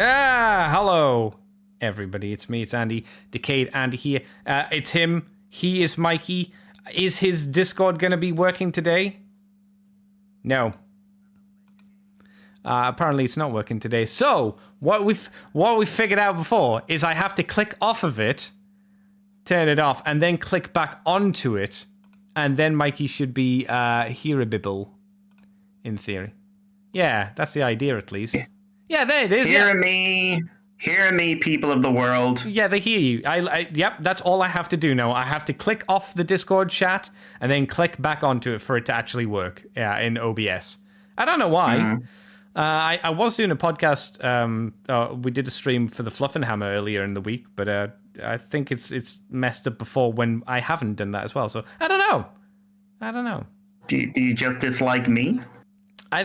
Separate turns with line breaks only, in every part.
Hello, everybody. It's me. It's Andy. Decayed Andy here. It's him. He is Mikey. Is his Discord going to be working today? No. Apparently it's not working today. So, what we figured out before is I have to click off of it, turn it off, and then click back onto it, and then Mikey should be hearable, in theory. Yeah, that's the idea at least. Yeah, there it is.
Hear me, people of the world.
Yeah, they hear you. Yep, that's all I have to do now. I have to click off the Discord chat and then click back onto it for it to actually work. Yeah, in OBS. I don't know why. I was doing a podcast. We did a stream for the Fluffinhammer earlier in the week, but I think it's messed up before when I haven't done that as well. So I don't know.
Do you just dislike me?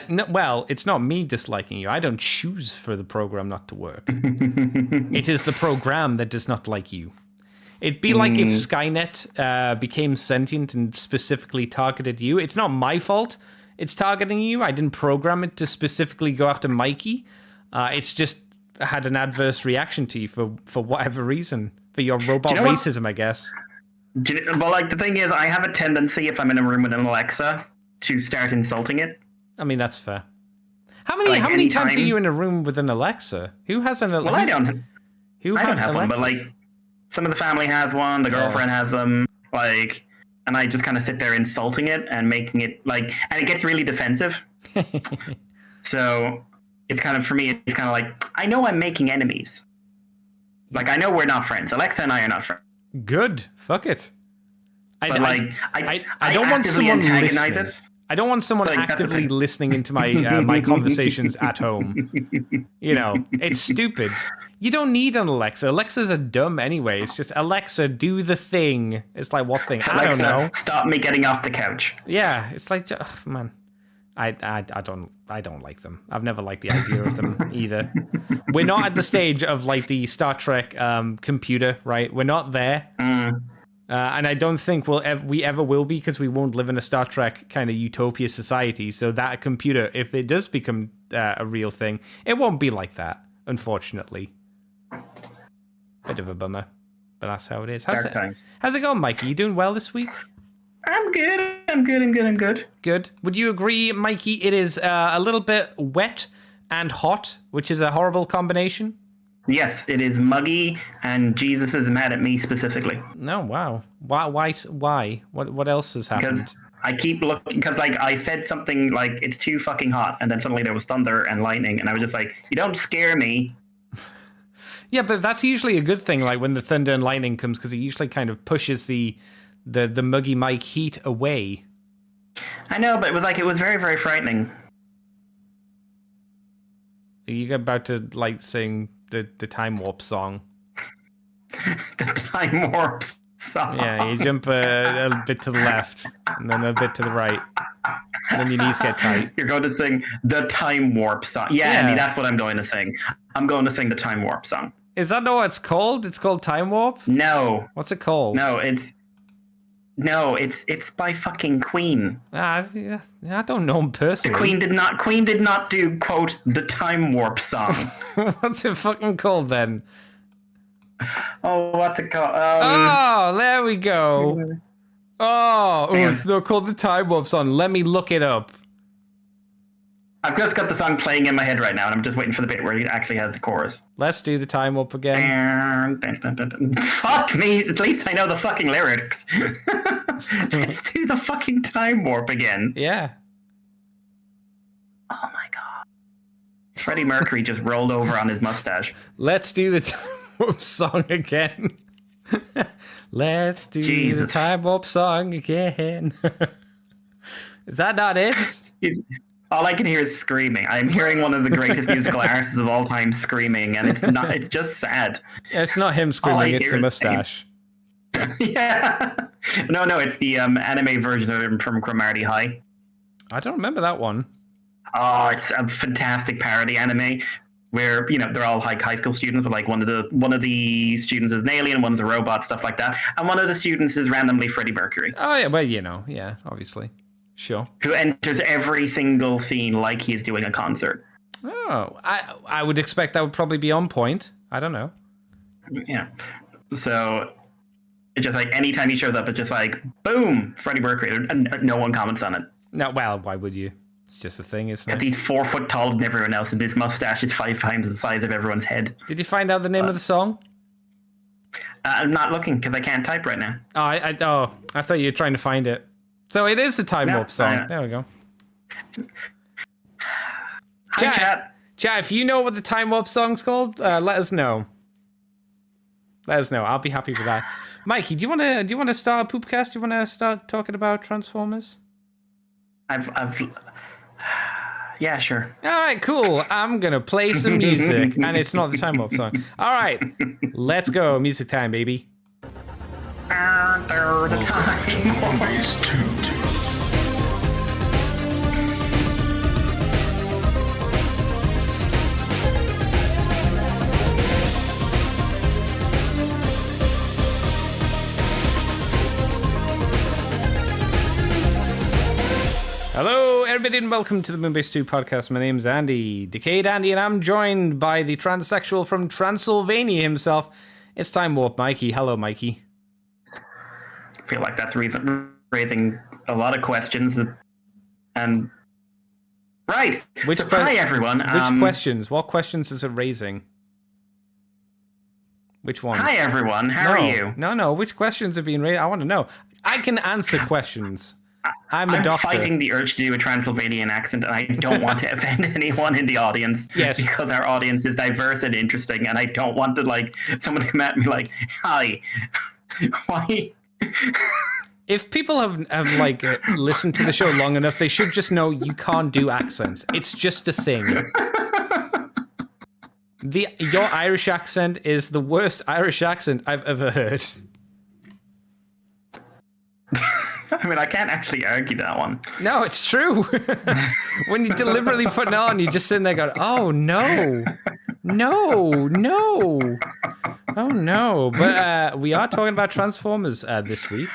No, well, it's not me disliking you. I don't choose for the program not to work. It is the program that does not like you. It'd be like if Skynet became sentient and specifically targeted you. It's not my fault it's targeting you. I didn't program it to specifically go after Mikey. It's just had an adverse reaction to you for whatever reason. For your robot racism, I guess.
Well, like, the thing is, I have a tendency, if I'm in a room with an Alexa, to start insulting it.
I mean, that's fair. How many times are you in a room with an Alexa? Who has an Alexa?
Well, I don't have one, but like some of the family has one, the girlfriend has them, like, and I just kind of sit there insulting it and making it like, and it gets really defensive. So it's kind of, for me, it's kind of like, I know I'm making enemies. Like, I know we're not friends. Alexa and I are not friends.
Good. Fuck it. I
don't want someone listening.
I don't want someone actively listening into my my conversations at home. You know, it's stupid. You don't need an Alexa. Alexas are dumb anyway. It's just, Alexa, do the thing. It's like, what thing?
Alexa,
I don't know.
Stop me getting off the couch.
Yeah, it's like, man, I don't like them. I've never liked the idea of them either. We're not at the stage of like the Star Trek computer, right? We're not there. And I don't think we ever will be, because we won't live in a Star Trek kind of utopia society. So that computer, if it does become a real thing, it won't be like that, unfortunately. Bit of a bummer, but that's how it is. How's it going, Mikey? You doing well this week?
I'm good.
Good. Would you agree, Mikey, it is a little bit wet and hot, which is a horrible combination?
Yes, it is muggy, and Jesus is mad at me specifically.
No, wow. Why? What else has happened?
Because I keep looking, because like I said something like, it's too fucking hot, and then suddenly there was thunder and lightning, and I was just like, you don't scare me.
Yeah, but that's usually a good thing, like when the thunder and lightning comes, because it usually kind of pushes the muggy Mike heat away.
I know, but it was very, very frightening.
Are you about to like sing the Time Warp song?
The Time Warp song.
Yeah, you jump a bit to the left, and then a bit to the right. And then your knees get tight.
You're going to sing the Time Warp song. Yeah, I mean, that's what I'm going to sing. I'm going to sing the Time Warp song.
Is that not what it's called? It's called Time Warp?
No.
What's it called?
No, it's by fucking Queen.
I don't know him personally.
Queen did not do, quote, the Time Warp song.
What's it fucking called then?
Oh, what's it called?
Oh, there we go. It's not called the Time Warp song. Let me look it up.
I've just got the song playing in my head right now, and I'm just waiting for the bit where it actually has the chorus.
Let's do the Time Warp again.
Fuck me, at least I know the fucking lyrics. Let's do the fucking Time Warp again.
Yeah.
Oh my god. Freddie Mercury just rolled over on his mustache.
Let's do the Time Warp song again. Let's do the Time Warp song again. Is that not it?
All I can hear is screaming. I'm hearing one of the greatest musical artists of all time screaming, and it's just sad.
It's not him screaming, it's the mustache.
Yeah. No, it's the anime version of him from Cromarty High.
I don't remember that one.
Oh, it's a fantastic parody anime where, you know, they're all like high school students, but like one of the students is an alien, one is a robot, stuff like that. And one of the students is randomly Freddie Mercury.
Oh yeah, well, you know, yeah, obviously. Sure.
Who enters every single scene like he's doing a concert.
Oh, I would expect that would probably be on point. I don't know.
Yeah. So it's just like anytime he shows up, it's just like boom, Freddie Mercury, and no one comments on it.
No, well, why would you? It's just a thing, isn't it?
He's 4 foot taller than everyone else, and his mustache is 5 times the size of everyone's head.
Did you find out the name of the song?
I'm not looking because I can't type right now.
Oh, I thought you were trying to find it. So it is the Time Warp song. There we go.
Hi, chat.
Chat, if you know what the Time Warp song's called, let us know. Let us know. I'll be happy with that. Mikey, do you want to start a poopcast? Do you want to start talking about Transformers?
Yeah, sure.
All right, cool. I'm gonna play some music, and it's not the Time Warp song. All right, let's go. Music time, baby.
After the Time Warp.
Hello, everybody, and welcome to the Moonbase 2 podcast. My name's Andy, Decayed Andy, and I'm joined by the transsexual from Transylvania himself. It's Time Warp Mikey. Hello, Mikey.
I feel like that's raising a lot of questions. And right, hi everyone.
Which questions? What questions is it raising? Which one?
Hi everyone. How are you?
No. Which questions are being raised? I want to know. I can answer questions. I'm a doctor.
Fighting the urge to do a Transylvanian accent, and I don't want to offend anyone in the audience.
Yes.
Because our audience is diverse and interesting, and I don't want to someone to come at me like, "Hi, why?"
If people have listened to the show long enough, they should just know you can't do accents. It's just a thing. Your Irish accent is the worst Irish accent I've ever heard.
I mean, I can't actually argue that one.
No, it's true. When you deliberately put it on, you just sitting there going, oh, no. Oh, no. But we are talking about Transformers this week.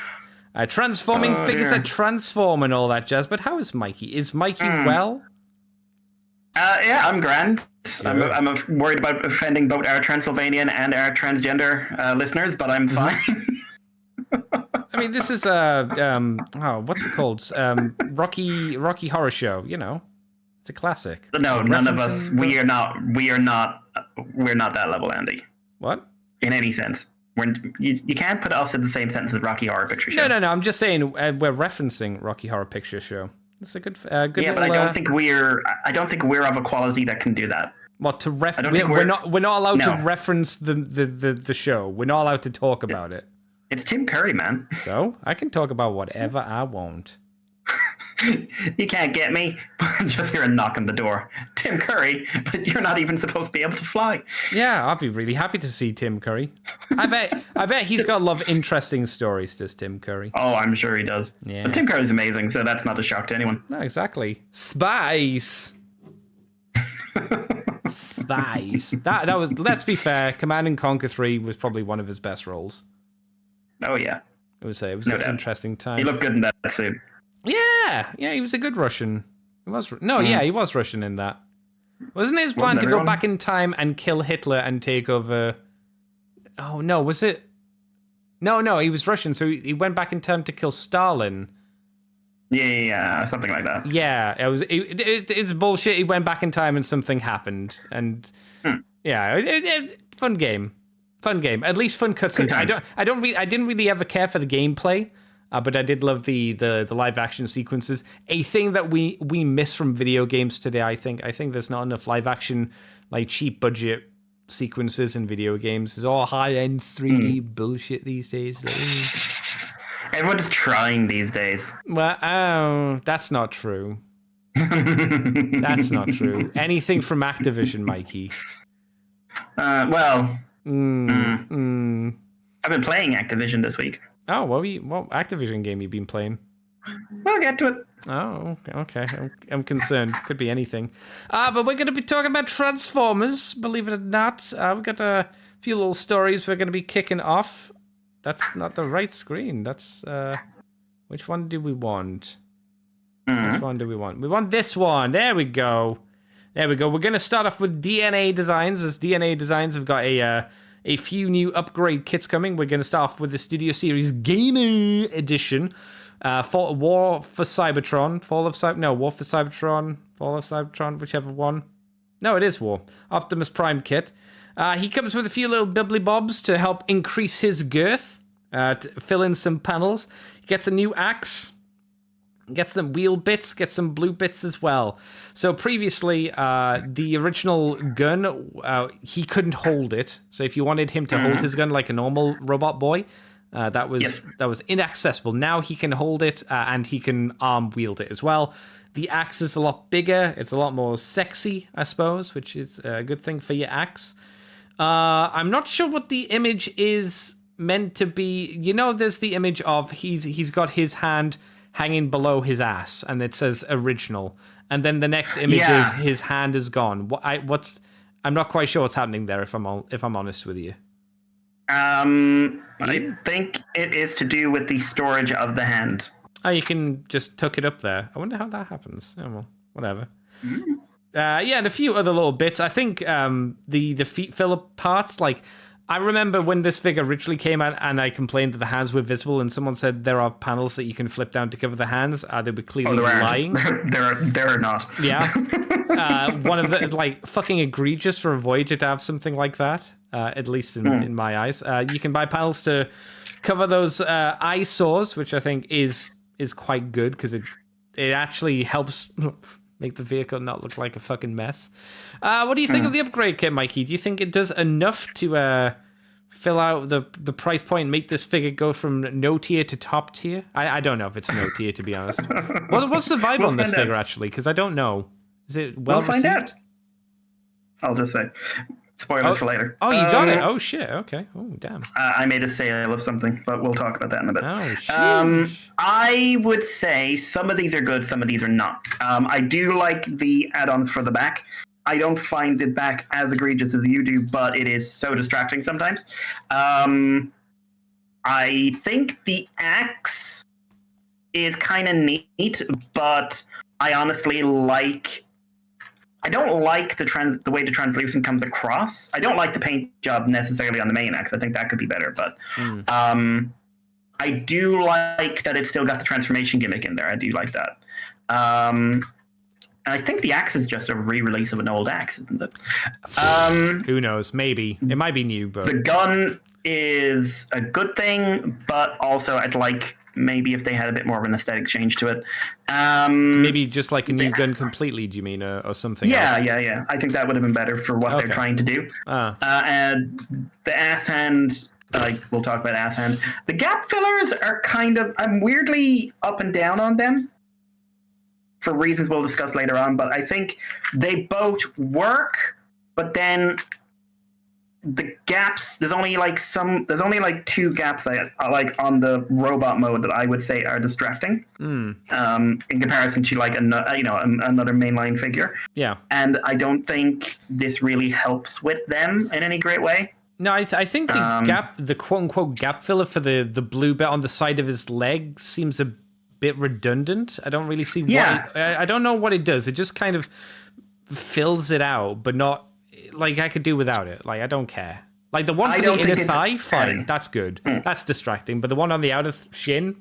Transforming figures that transform and all that jazz. But how is Mikey? Is Mikey well?
Yeah, I'm grand. I'm worried about offending both our Transylvanian and our transgender listeners, but I'm fine.
I mean, this is what's it called? Rocky Horror Show. You know, it's a classic.
No, none of us. We're not that level, Andy.
What?
In any sense, you can't put us in the same sentence as Rocky Horror Picture Show.
No. I'm just saying we're referencing Rocky Horror Picture Show. It's a good.
Yeah,
little,
but I don't think we're of a quality that can do that.
What to we're not allowed to reference the show. We're not allowed to talk about it.
It's Tim Curry, man.
So I can talk about whatever I want.
You can't get me. Just hear a knock on the door. Tim Curry, but you're not even supposed to be able to fly.
Yeah, I'll be really happy to see Tim Curry. I bet he's got a lot of interesting stories, does Tim Curry?
Oh, I'm sure he does.
Yeah.
But Tim Curry's amazing, so that's not a shock to anyone.
No, exactly. Spice. Spice. That was, let's be fair, Command and Conquer 3 was probably one of his best roles.
Oh, yeah.
It was an interesting time.
He looked good in that suit.
Yeah, he was a good Russian. He was he was Russian in that. Wasn't his plan to go back in time and kill Hitler and take over? Oh no, was it? No, he was Russian, so he went back in time to kill Stalin.
Yeah, something like that.
Yeah, it's bullshit. He went back in time and something happened, and fun game. At least fun cutscenes. I didn't really ever care for the gameplay. But I did love the live action sequences. A thing that we miss from video games today, I think there's not enough live action, cheap budget sequences in video games. It's all high end 3D bullshit these days.
Everyone's trying these days.
Well, that's not true. That's not true. Anything from Activision, Mikey?
Well, I've been playing Activision this week.
Oh, what Activision game you been playing?
We'll get to it.
Oh, okay. I'm concerned. Could be anything. But we're going to be talking about Transformers, believe it or not. We've got a few little stories we're going to be kicking off. That's not the right screen. That's, which one do we want? Which one do we want? We want this one. There we go. There we go. We're going to start off with DNA Designs, as DNA Designs have got a few new upgrade kits coming. We're going to start off with the Studio Series Gamer Edition. War for Cybertron, War for Cybertron, Fall of Cybertron, whichever one. No, it is War. Optimus Prime kit. He comes with a few little bibbly bobs to help increase his girth, to fill in some panels. He gets a new axe. Get some wheel bits, get some blue bits as well. So previously, the original gun, he couldn't hold it. So if you wanted him to hold his gun like a normal robot boy, that was inaccessible. Now he can hold it, and he can arm wield it as well. The axe is a lot bigger. It's a lot more sexy, I suppose, which is a good thing for your axe. I'm not sure what the image is meant to be. You know, there's the image of he's got his hand hanging below his ass, and it says original. And then the next image is his hand is gone. I'm not quite sure what's happening there. If I'm honest with you.
I think it is to do with the storage of the hand.
Oh, you can just tuck it up there. I wonder how that happens. Oh, well, whatever. And a few other little bits. I think the feet filler parts, like, I remember when this figure originally came out and I complained that the hands were visible, and someone said there are panels that you can flip down to cover the hands. They were clearly lying.
There are not.
Yeah. One of the, like, fucking egregious for a Voyager to have something like that, at least in my eyes. You can buy panels to cover those eyesores, which I think is quite good, because it actually helps make the vehicle not look like a fucking mess. What do you think of the upgrade kit, Mikey? Do you think it does enough to fill out the price point and make this figure go from no tier to top tier? I don't know if it's no tier, to be honest. What's the vibe on this figure, actually? Because I don't know. Is it well received? We'll find out.
I'll just say. Spoilers for later.
Oh, you got it. Oh, shit. Okay. Oh, damn.
I made a sale of something, but we'll talk about that in a bit.
Oh, shit.
I would say some of these are good, some of these are not. I do like the add-ons for the back. I don't find the back as egregious as you do, but it is so distracting sometimes. I think the axe is kind of neat, but I honestly I don't like the way the translucent comes across. I don't like the paint job necessarily on the main axe. I think that could be better, but I do like that it's still got the transformation gimmick in there. I do like that. And I think the axe is just a re-release of an old axe, isn't it?
Who knows? Maybe. It might be new, but...
The gun is a good thing, but also I'd like maybe if they had a bit more of an aesthetic change to it.
Maybe just like a new gun completely, do you mean, or something else?
Yeah. I think that would have been better for what they're trying to do. And the ass hand, we'll talk about ass hand. The gap fillers are I'm weirdly up and down on them for reasons we'll discuss later on, but I think they both work, but then the gaps, there's only two gaps I like on the robot mode that I would say are distracting in comparison to like another mainline figure.
Yeah.
And I don't think this really helps with them in any great way.
No, I think the quote unquote gap filler for the blue bit on the side of his leg seems a bit redundant. I don't really see why. I don't know what it does. It just kind of fills it out, but not like I could do without it. Like, I don't care. Like the one for the inner thigh, fine, that's good. That's distracting. But the one on the outer shin,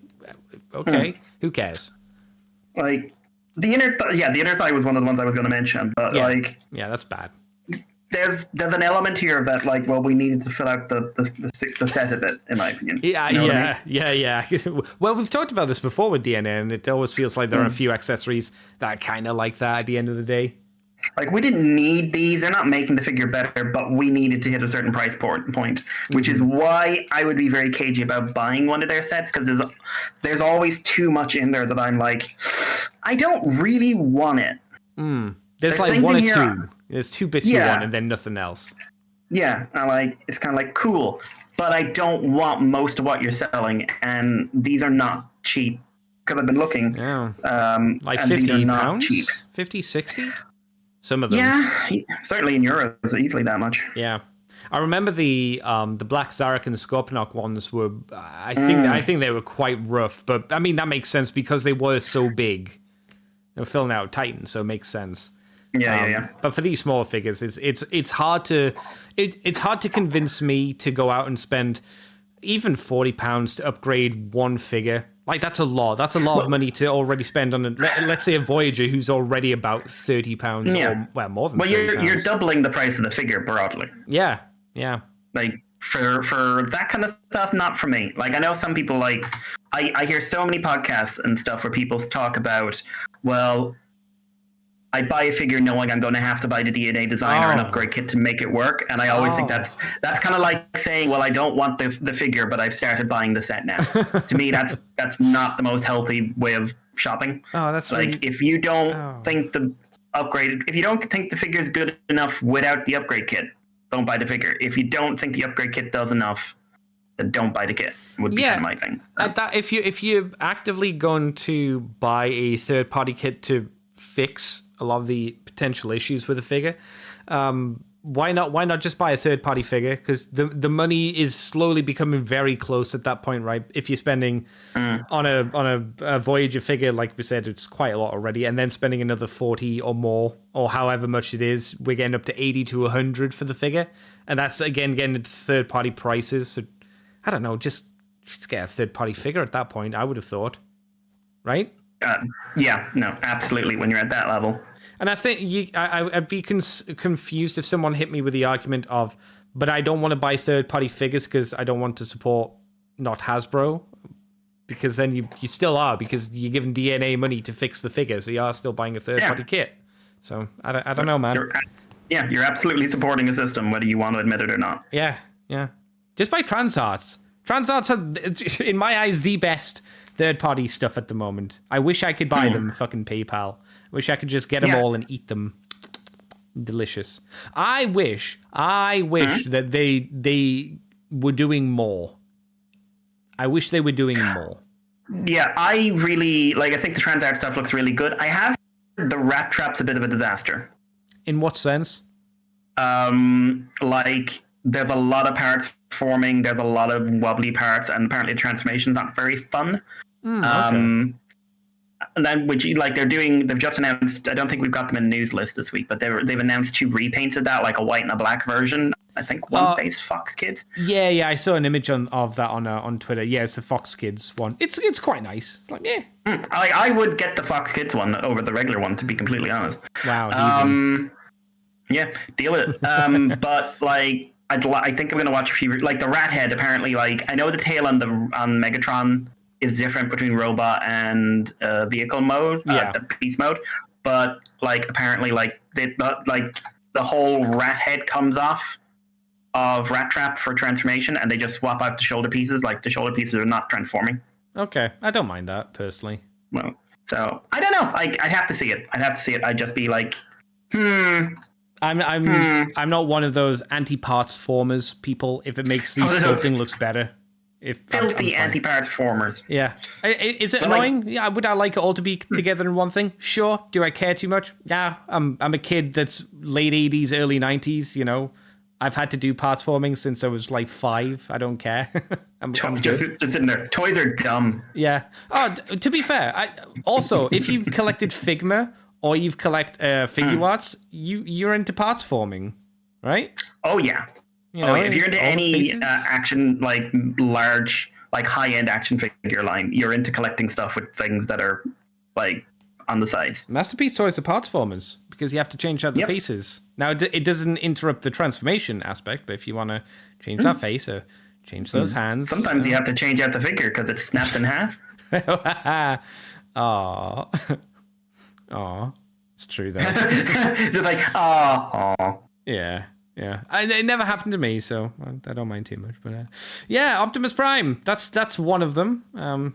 okay, who cares?
Like the inner thigh was one of the ones I was going to mention, but
yeah, that's bad.
There's an element here that like, well, we needed to fill out the set of it, in my opinion.
Yeah. Well, we've talked about this before with DNA, and it always feels like there are a few accessories that are kind of like that at the end of the day.
Like, we didn't need these. They're not making the figure better, but we needed to hit a certain price point, which is why I would be very cagey about buying one of their sets, because there's always too much in there that I'm like, I don't really want it.
There's like one or two. There's 2 bits you want, and then nothing else.
Yeah, it's kind of like, cool, but I don't want most of what you're selling, and these are not cheap, because I've been looking.
Yeah. Like £50?
Cheap.
50, 60? Some of them.
Yeah, certainly in euros, easily that much.
Yeah. I remember the Black Zarek and the Scorponok ones were, I think they were quite rough, but I mean, that makes sense because they were so big. They were filling out Titan, so it makes sense.
Yeah.
But for these smaller figures, it's hard to convince me to go out and spend even £40 to upgrade one figure. Like, that's a lot. That's a lot of money to already spend on let's say a Voyager who's already about £30 or more than. Well,
you're doubling the price of the figure broadly.
Yeah.
Like for that kind of stuff, not for me. Like, I know some people like. I hear so many podcasts and stuff where people talk about, well, I buy a figure knowing I'm going to have to buy the DNA design or an upgrade kit to make it work, and I always think that's kind of like saying, well, I don't want the figure, but I've started buying the set now. To me, that's not the most healthy way of shopping.
Oh, that's
like really... if you don't think if you don't think the figure is good enough without the upgrade kit, don't buy the figure. If you don't think the upgrade kit does enough, then don't buy the kit. Would be kind of my thing. So.
If you're actively going to buy a third party kit to fix a lot of the potential issues with the figure, why not just buy a third party figure? Because the money is slowly becoming very close at that point, right? If you're spending on a Voyager figure, like we said, it's quite a lot already, and then spending another 40 or more, or however much it is, we're getting up to 80 to 100 for the figure, and that's again getting into third party prices. So I don't know, just get a third party figure at that point, I would have thought, right?
Yeah, no, absolutely. When you're at that level,
and I think I'd be confused if someone hit me with the argument of, but I don't want to buy third party figures because I don't want to support not Hasbro, because then you still are, because you're giving DNA money to fix the figure, so you are still buying a third party kit. So I don't know, man.
You're absolutely supporting a system, whether you want to admit it or not.
Yeah. Just buy Transarts. Transarts are, in my eyes, the best third-party stuff at the moment. I wish I could buy them, fucking PayPal. Wish I could just get them all and eat them. Delicious. I wish that they were doing more. I wish they were doing more.
Yeah, I really, I think the Transart stuff looks really good. I have heard the Rat Trap's a bit of a disaster.
In what sense?
There's a lot of parts forming, there's a lot of wobbly parts, and apparently the transformation's not very fun.
Okay.
And then they've just announced, I don't think we've got them in the news list this week, but they've announced 2 repaints of that, like a white and a black version. I think one's based Fox Kids.
Yeah, I saw an image of that on Twitter. Yeah, it's the Fox Kids one. It's quite nice. It's like, yeah.
I would get the Fox Kids one over the regular one, to be completely honest.
Wow.
Yeah, deal with it. But I think I'm gonna watch a few. Like the Rat Head, apparently. I know the tail on Megatron is different between robot and vehicle mode, the beast mode. But apparently, the whole Rat Head comes off of Rat Trap for transformation, and they just swap out the shoulder pieces. Like the shoulder pieces are not transforming.
Okay, I don't mind that personally.
Well, so I don't know. I'd have to see it. I'd just be like,
I'm not one of those anti-parts formers people. If it makes the sculpting looks better,
filthy anti-parts formers.
Yeah, is it annoying? Yeah, would I like it all to be together in one thing? Sure. Do I care too much? Yeah, I'm a kid that's late 80s, early 90s. You know, I've had to do parts forming since I was 5. I don't care. I'm
just sitting there. Toys are dumb.
Yeah. Oh, to be fair, also if you've collected Figma, or you've collected Figuarts, you're into parts forming, right?
Oh, yeah. If you're into any action, large, high-end action figure line, you're into collecting stuff with things that are, on the sides.
Masterpiece Toys are parts formers, because you have to change out the faces. Now, it doesn't interrupt the transformation aspect, but if you want to change that face or change those hands...
Sometimes you have to change out the figure, because it's snapped in half.
Aww. Oh, it's true though.
Just oh.
Yeah. It never happened to me, so I don't mind too much. But Optimus Prime. That's one of them.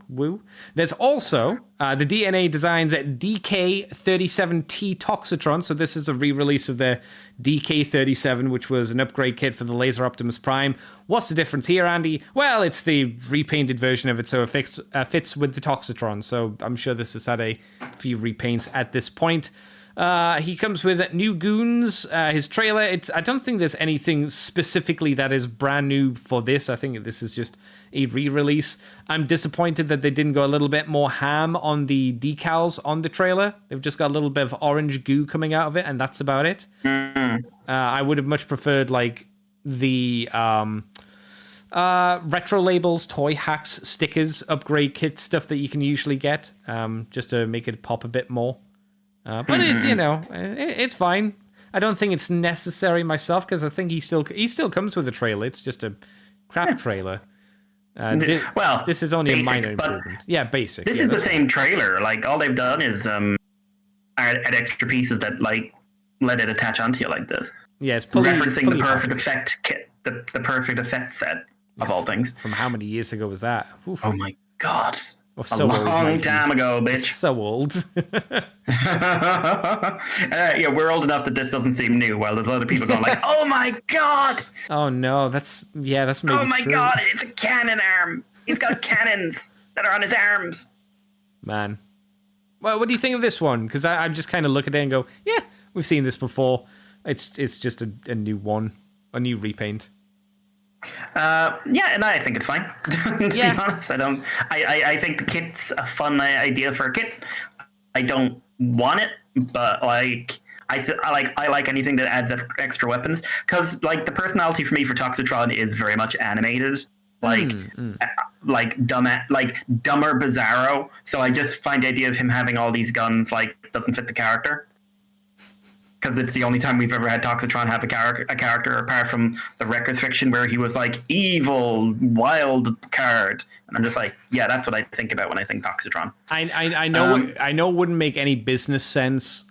Woo. There's also the DNA Designs at DK37T Toxitron. So this is a re-release of the DK37, which was an upgrade kit for the Laser Optimus Prime. What's the difference here, Andy? Well, it's the repainted version of it, so it fits with the Toxitron. So I'm sure this has had a few repaints at this point. He comes with new goons. His trailer, I don't think there's anything specifically that is brand new for this. I think this is just a re-release. I'm disappointed that they didn't go a little bit more ham on the decals on the trailer. They've just got a little bit of orange goo coming out of it, and that's about it. I would have much preferred like the retro labels, toy hacks, stickers, upgrade kit stuff that you can usually get, just to make it pop a bit more. But it's fine. I don't think it's necessary myself because I think he still comes with a trailer. It's just a crap trailer. This is only basic, a minor improvement. Yeah, basic.
This is the same trailer. Like all they've done is add extra pieces that like let it attach onto you like this.
Yeah, it's
referencing the perfect effect kit, the perfect effect set of all things.
From how many years ago was that? Oof.
Oh my god. A long time ago, bitch.
It's so old.
Yeah, we're old enough that this doesn't seem new, while there's other people going like, oh my god!
Oh no, that's maybe
oh my
true.
God, it's a cannon arm! He's got cannons that are on his arms!
Man. Well, what do you think of this one? Because I just kind of look at it and go, yeah, we've seen this before. It's just a new one. A new repaint.
And I think it's fine. To be honest, I think the kit's a fun idea for a kit. I don't want it, but like I like anything that adds extra weapons because like the personality for me for Toxitron is very much animated, like dumber Bizarro. So I just find the idea of him having all these guns like doesn't fit the character. Because it's the only time we've ever had Toxitron have a character apart from the Records fiction where he was like evil, wild card. And I'm just like, yeah, that's what I think about when I think Toxitron.
I know it wouldn't make any business sense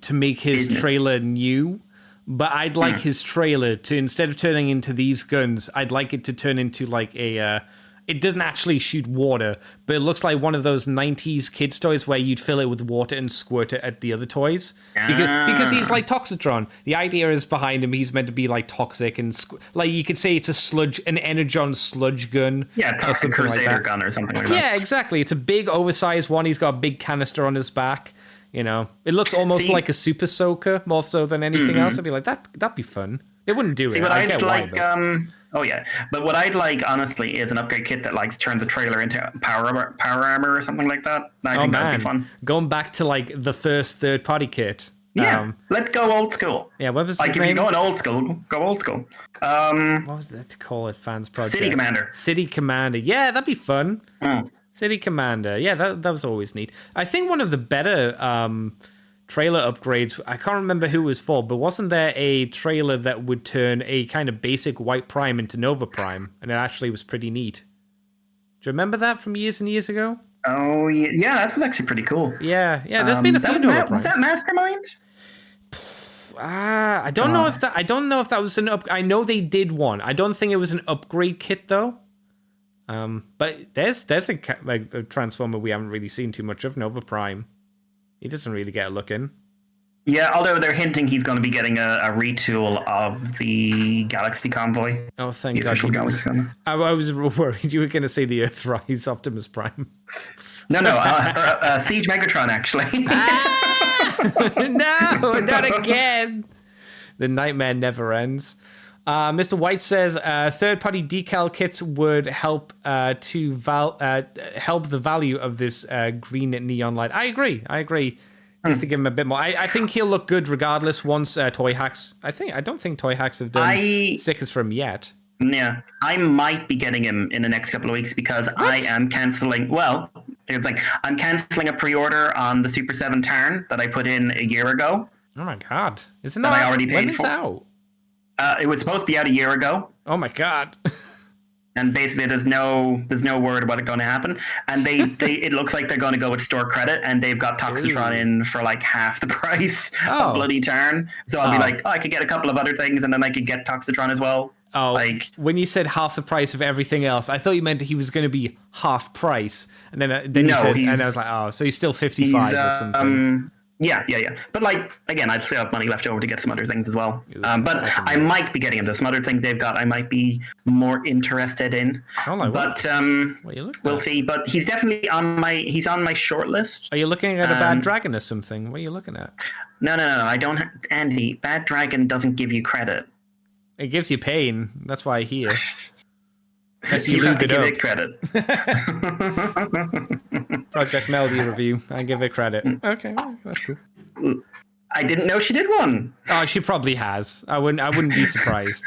to make his trailer new, but I'd like his trailer to, instead of turning into these guns, I'd like it to turn into like a... it doesn't actually shoot water, but it looks like one of those 90s kids toys where you'd fill it with water and squirt it at the other toys. Because he's like Toxitron. The idea is behind him, he's meant to be like toxic and like you could say it's an Energon sludge gun.
Yeah, Toxic Crusader like gun or something like that.
Yeah, exactly. It's a big oversized one. He's got a big canister on his back. You know, it looks almost like a super soaker more so than anything else. I'd be like, that'd be fun. They wouldn't do it.
What I'd like, oh yeah, but what I'd like honestly is an upgrade kit that like turns the trailer into power armor or something like that. I think that'd be fun.
Going back to like the first third-party kit.
Yeah, let's go old school.
Yeah, what was
like if
name?
you're going old school, go old school.
What was that to call it? Fans Project. City Commander. Yeah, that'd be fun. City Commander. Yeah, that was always neat. I think one of the better trailer upgrades, I can't remember who it was for, but wasn't there a trailer that would turn a kind of basic white Prime into Nova Prime? And it actually was pretty neat. Do you remember that from years and years ago?
Oh, yeah, that was actually pretty cool.
Yeah, there's been a few Nova Primes.
Was that Mastermind?
I don't know if that was an I know they did one. I don't think it was an upgrade kit though. But there's a Transformer we haven't really seen too much of, Nova Prime. He doesn't really get a look in.
Yeah, although they're hinting he's going to be getting a retool of the Galaxy Convoy.
Oh, thank God. I was worried you were going to say the Earthrise Optimus Prime.
No, Siege Megatron, actually.
No, not again. The nightmare never ends. Mr. White says third-party decal kits would help help the value of this green neon light. I agree. Just to give him a bit more. I think he'll look good regardless once Toy Hacks. I don't think Toy Hacks have done stickers for him yet.
Yeah, I might be getting him in the next couple of weeks because I am canceling. Well, here's the thing. I'm canceling a pre-order on the Super 7 Tarn that I put in a year ago.
Oh my God! Isn't
that I already paid
when
for?
Is out?
It was supposed to be out a year ago.
Oh my God!
And basically, there's no word about it going to happen. And it looks like they're going to go with store credit, and they've got Toxitron in for like half the price of bloody Tarn. So I'll be like, I could get a couple of other things, and then I could get Toxitron as well.
Oh, like when you said half the price of everything else, I thought you meant he was going to be half price, and then you said, and I was like, oh, so he's still 55 or something.
Yeah. But like again, I still have money left over to get some other things as well. But I might be getting into some other things they've got. I might be more interested in. But we'll see. But he's definitely on my short list.
Are you looking at a bad dragon or something? What are you looking at?
No. I don't. Andy, bad dragon doesn't give you credit.
It gives you pain. That's why I hear.
You have to give it credit.
Project Melody review. I give it credit. Okay, that's cool.
I didn't know she did one.
Oh, she probably has. I wouldn't be surprised.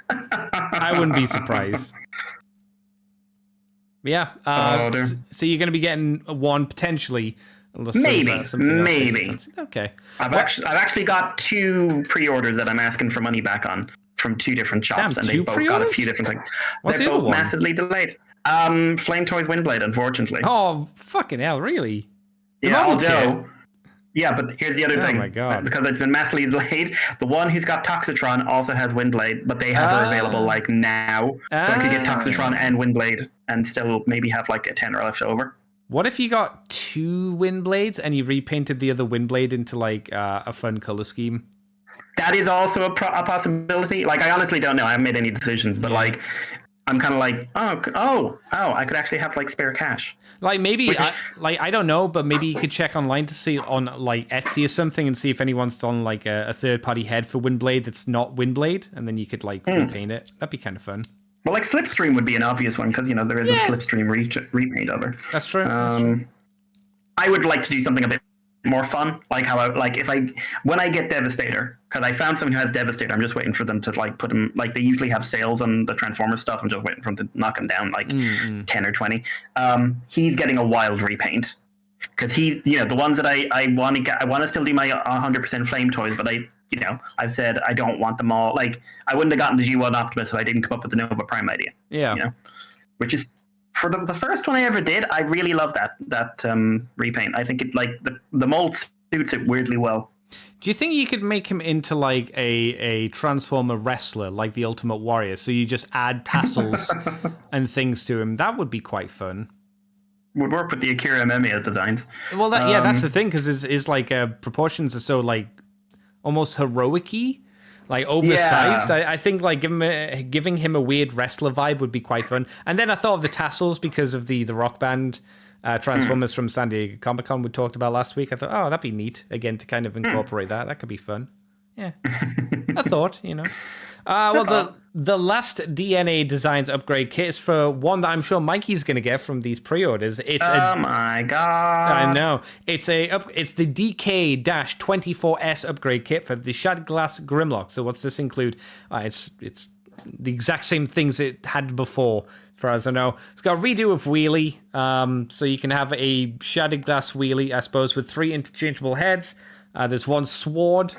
I wouldn't be surprised. Yeah. So you're going to be getting one potentially.
Maybe.
Okay.
I've actually got 2 pre-orders that I'm asking for money back on from 2 different shops, and they've both got a few different things. They're both massively delayed. Flame Toys Windblade, unfortunately.
Oh, fucking hell, really?
Yeah, although... Yeah, but here's the other thing.
Oh my god.
Because it's been massively delayed, the one who's got Toxitron also has Windblade, but they have her available like now. So I could get Toxitron and Windblade and still maybe have like a 10 left over.
What if you got 2 Windblades and you repainted the other Windblade into like a fun color scheme?
That is also a possibility. Like, I honestly don't know. I haven't made any decisions, but like, I'm kind of like, oh, I could actually have like spare cash.
Like maybe, I don't know, but maybe you could check online to see on like Etsy or something and see if anyone's done like a third-party head for Windblade that's not Windblade, and then you could like repaint it. That'd be kind of fun.
Well, like Slipstream would be an obvious one because there is a Slipstream repaint of her.
That's true.
I would like to do something a bit more fun, like when I get Devastator, because I found someone who has Devastator. I'm just waiting for them to like put him, like they usually have sales on the Transformers stuff. I'm just waiting for them to knock him down like 10 or 20. He's getting a wild repaint because he's the ones that I want to get. I want to still do my 100% Flame Toys, but I've said I don't want them all. Like I wouldn't have gotten the G1 Optimus if I didn't come up with the Nova Prime idea.
Yeah,
which is. For the first one I ever did, I really love that repaint. I think it like the mold suits it weirdly well.
Do you think you could make him into like a Transformer wrestler, like the Ultimate Warrior? So you just add tassels and things to him. That would be quite fun.
Would work with the Akira Memiya designs.
Well, that's the thing because his like proportions are so like almost heroic-y. Like oversized. I think like giving him a weird wrestler vibe would be quite fun. And then I thought of the tassels because of the Rock Band Transformers from San Diego Comic-Con we talked about last week. I thought, that'd be neat again to kind of incorporate that. That could be fun. Yeah, I thought, Well, the last DNA Designs upgrade kit is for one that I'm sure Mikey's going to get from these pre-orders.
My god!
I know it's the DK-24S upgrade kit for the Shattered Glass Grimlock. So what's this include? It's the exact same things it had before, as far as I know. It's got a redo of wheelie, so you can have a Shattered Glass wheelie, I suppose, with 3 interchangeable heads. There's 1 sword.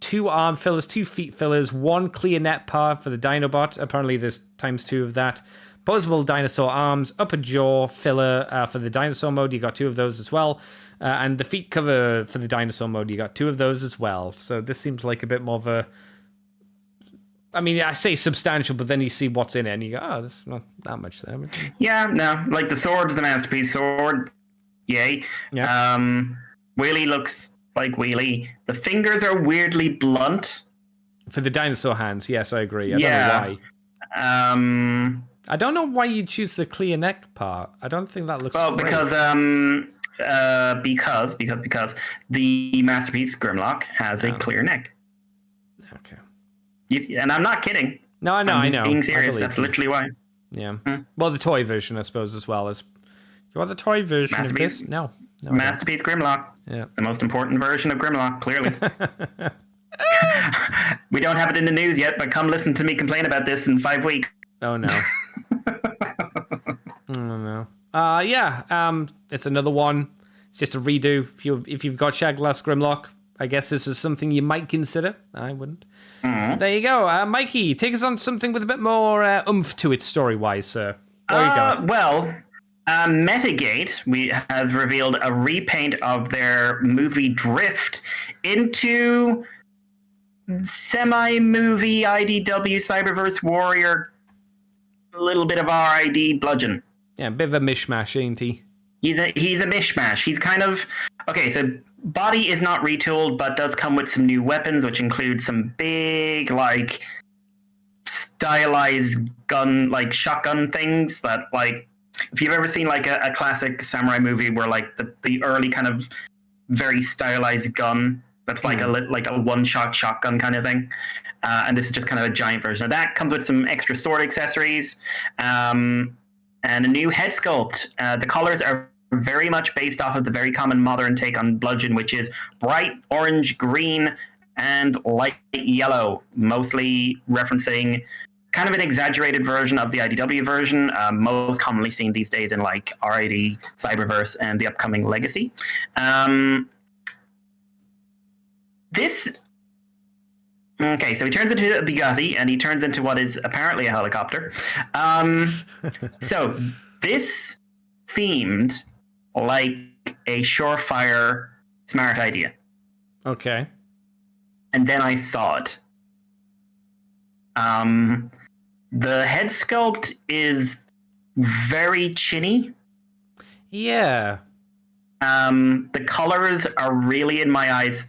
2 arm fillers, 2 feet fillers, 1 clear net part for the Dinobot. Apparently there's ×2 of that. Posable dinosaur arms, upper jaw filler for the dinosaur mode. You got 2 of those as well. And the feet cover for the dinosaur mode. You got 2 of those as well. So this seems like a bit more of a... I mean, I say substantial, but then you see what's in it and you go, there's not that much there.
Yeah, no. Like the sword's the masterpiece. Sword, yay.
Yeah.
Wheelie looks... like wheelie. The fingers are weirdly blunt.
For the dinosaur hands, yes, I agree. I don't know why. I don't know why you choose the clear neck part. I don't think that looks great.
Because the masterpiece Grimlock has a clear neck.
Okay.
And I'm not kidding.
No, I know.
I'm being serious. That's literally why.
Yeah. Well, the toy version, I suppose, as well as. You want the toy version of this? No.
Masterpiece Grimlock.
Yeah.
The most important version of Grimlock, clearly. We don't have it in the news yet, but come listen to me complain about this in 5 weeks.
Oh, no. Oh, no. It's another one. It's just a redo. If you've got Shattered Glass Grimlock, I guess this is something you might consider. I wouldn't. Mm-hmm. There you go. Mikey, take us on something with a bit more oomph to it story-wise, sir. There you go.
Well... Metagate, we have revealed a repaint of their movie Drift into semi-movie IDW Cyberverse Warrior, a little bit of RID Bludgeon.
Yeah, a bit of a mishmash, ain't he?
He's a mishmash. He's kind of... Okay, so body is not retooled, but does come with some new weapons, which include some big, like, stylized gun, like shotgun things that, like, if you've ever seen like a classic samurai movie where like the early kind of very stylized gun that's like a one-shot shotgun kind of thing, and this is just kind of a giant version of that. Comes with some extra sword accessories, and a new head sculpt. The colors are very much based off of the very common modern take on bludgeon, which is bright orange, green, and light yellow, mostly referencing kind of an exaggerated version of the IDW version, most commonly seen these days in like RID, Cyberverse, and the upcoming Legacy. Okay, so he turns into a Bugatti, and he turns into what is apparently a helicopter. So this seemed like a surefire, smart idea.
Okay.
And then I thought, the head sculpt is very chinny.
Yeah.
The colors are really, in my eyes,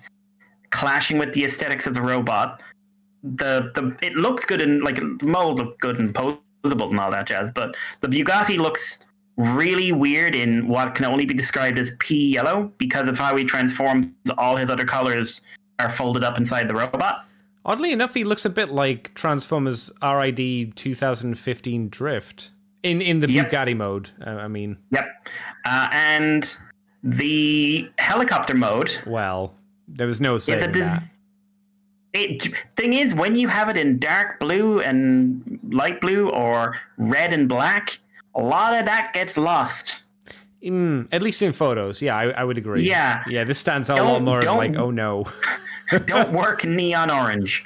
clashing with the aesthetics of the robot. It looks good, and like the mold looks good and posable and all that jazz, but the Bugatti looks really weird in what can only be described as pea yellow because of how he transforms. All his other colors are folded up inside the robot.
Oddly enough, he looks a bit like Transformers RID 2015 Drift in the Bugatti mode. I mean,
and the helicopter mode.
Well, there was no saying that.
Thing is, when you have it in dark blue and light blue or red and black, a lot of that gets lost.
At least in photos, yeah, I would agree.
Yeah,
this stands out a lot more like, oh no.
Don't work neon orange.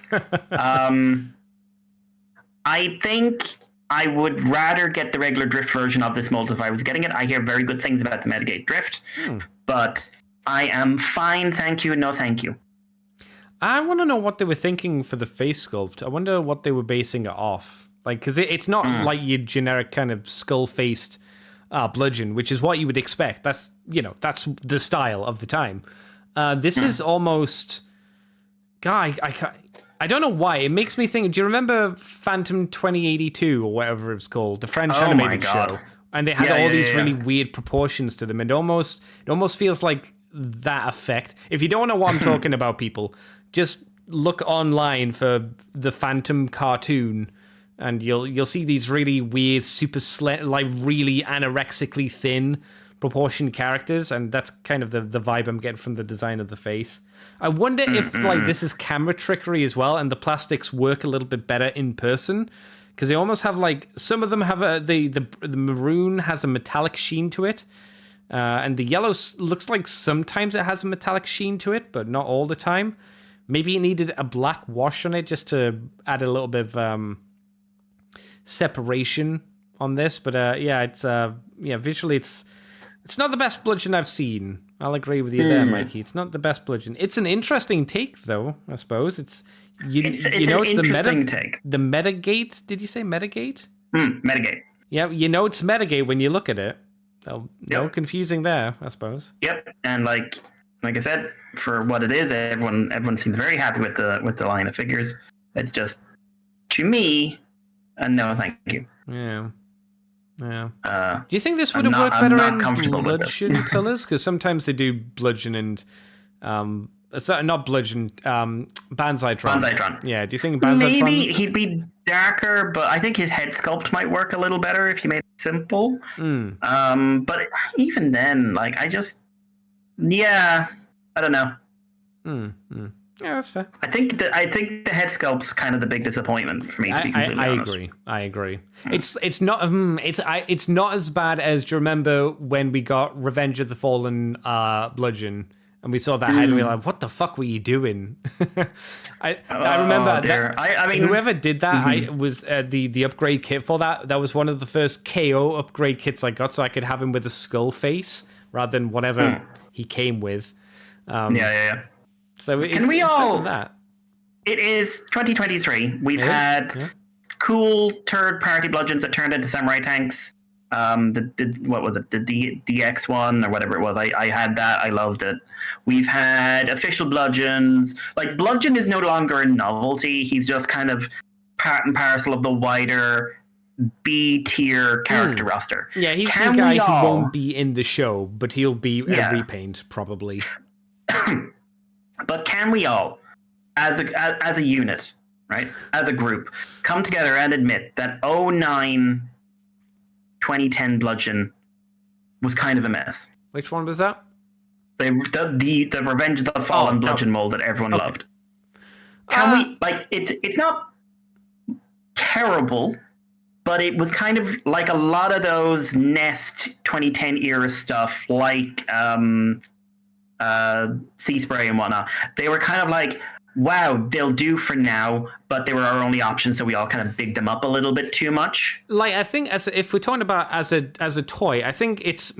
I think I would rather get the regular Drift version of this mold if I was getting it. I hear very good things about the Metagate Drift, but I am fine, thank you, no thank you.
I want to know what they were thinking for the face sculpt. I wonder what they were basing it off. Like, because it's not like your generic kind of skull-faced bludgeon, which is what you would expect. That's the style of the time. This is almost... God, I don't know why. It makes me think... Do you remember Phantom 2082 or whatever it's called? The French animated show? And they had all these really weird proportions to them. And it almost feels like that effect. If you don't know what I'm talking about, people, just look online for the Phantom cartoon, and you'll see these really weird, super like really anorexically thin proportioned characters, and that's kind of the vibe I'm getting from the design of the face. I wonder if like this is camera trickery as well, and the plastics work a little bit better in person, because they almost have like, some of them have the maroon has a metallic sheen to it, and the yellow looks like sometimes it has a metallic sheen to it, but not all the time. Maybe it needed a black wash on it just to add a little bit of separation on this, but it's visually it's not the best bludgeon I've seen. I'll agree with you there, Mikey. It's not the best bludgeon. It's an interesting take, though. I suppose it's
it's the take.
The Metagate. Did you say Metagate?
Metagate.
Yeah, it's Metagate when you look at it. No confusing there, I suppose.
Yep, and like I said, for what it is, everyone seems very happy with the line of figures. It's just, to me, no, thank you.
Yeah. Do you think this would have worked better in bludgeon colors? Because sometimes they do bludgeon and not bludgeon, Banzai-tron. Yeah, do you think Banzai-tron?
Maybe he'd be darker, but I think his head sculpt might work a little better if you made it simple. But even then, like, I don't know.
Yeah, that's fair.
I think the head sculpt's kind of the big disappointment for me. To be completely honest.
I agree. It's not it's not as bad as, do you remember when we got Revenge of the Fallen bludgeon and we saw that head and we were like, what the fuck were you doing? I remember that. I mean, whoever did that, I was the upgrade kit for that. That was one of the first KO upgrade kits I got, so I could have him with a skull face rather than whatever he came with. So can we all? That.
It is 2023. We've had cool third-party bludgeons that turned into samurai tanks. What was it? The DX one or whatever it was. I had that. I loved it. We've had official bludgeons. Like bludgeon is no longer a novelty. He's just kind of part and parcel of the wider B tier character roster.
Yeah, he's the guy who won't be in the show, but he'll be a repaint probably.
But can we all, as a unit, right, as a group, come together and admit that 2010 Bludgeon was kind of a mess?
Which one was that?
The Revenge of the Fallen Bludgeon mold that everyone loved. Can we, like, it's not terrible, but it was kind of like a lot of those Nest 2010 era stuff, like Sea Spray and whatnot. They were kind of like, wow, they'll do for now, but they were our only options, so we all kind of bigged them up a little bit too much.
Like, I think if we're talking about as a toy, I think it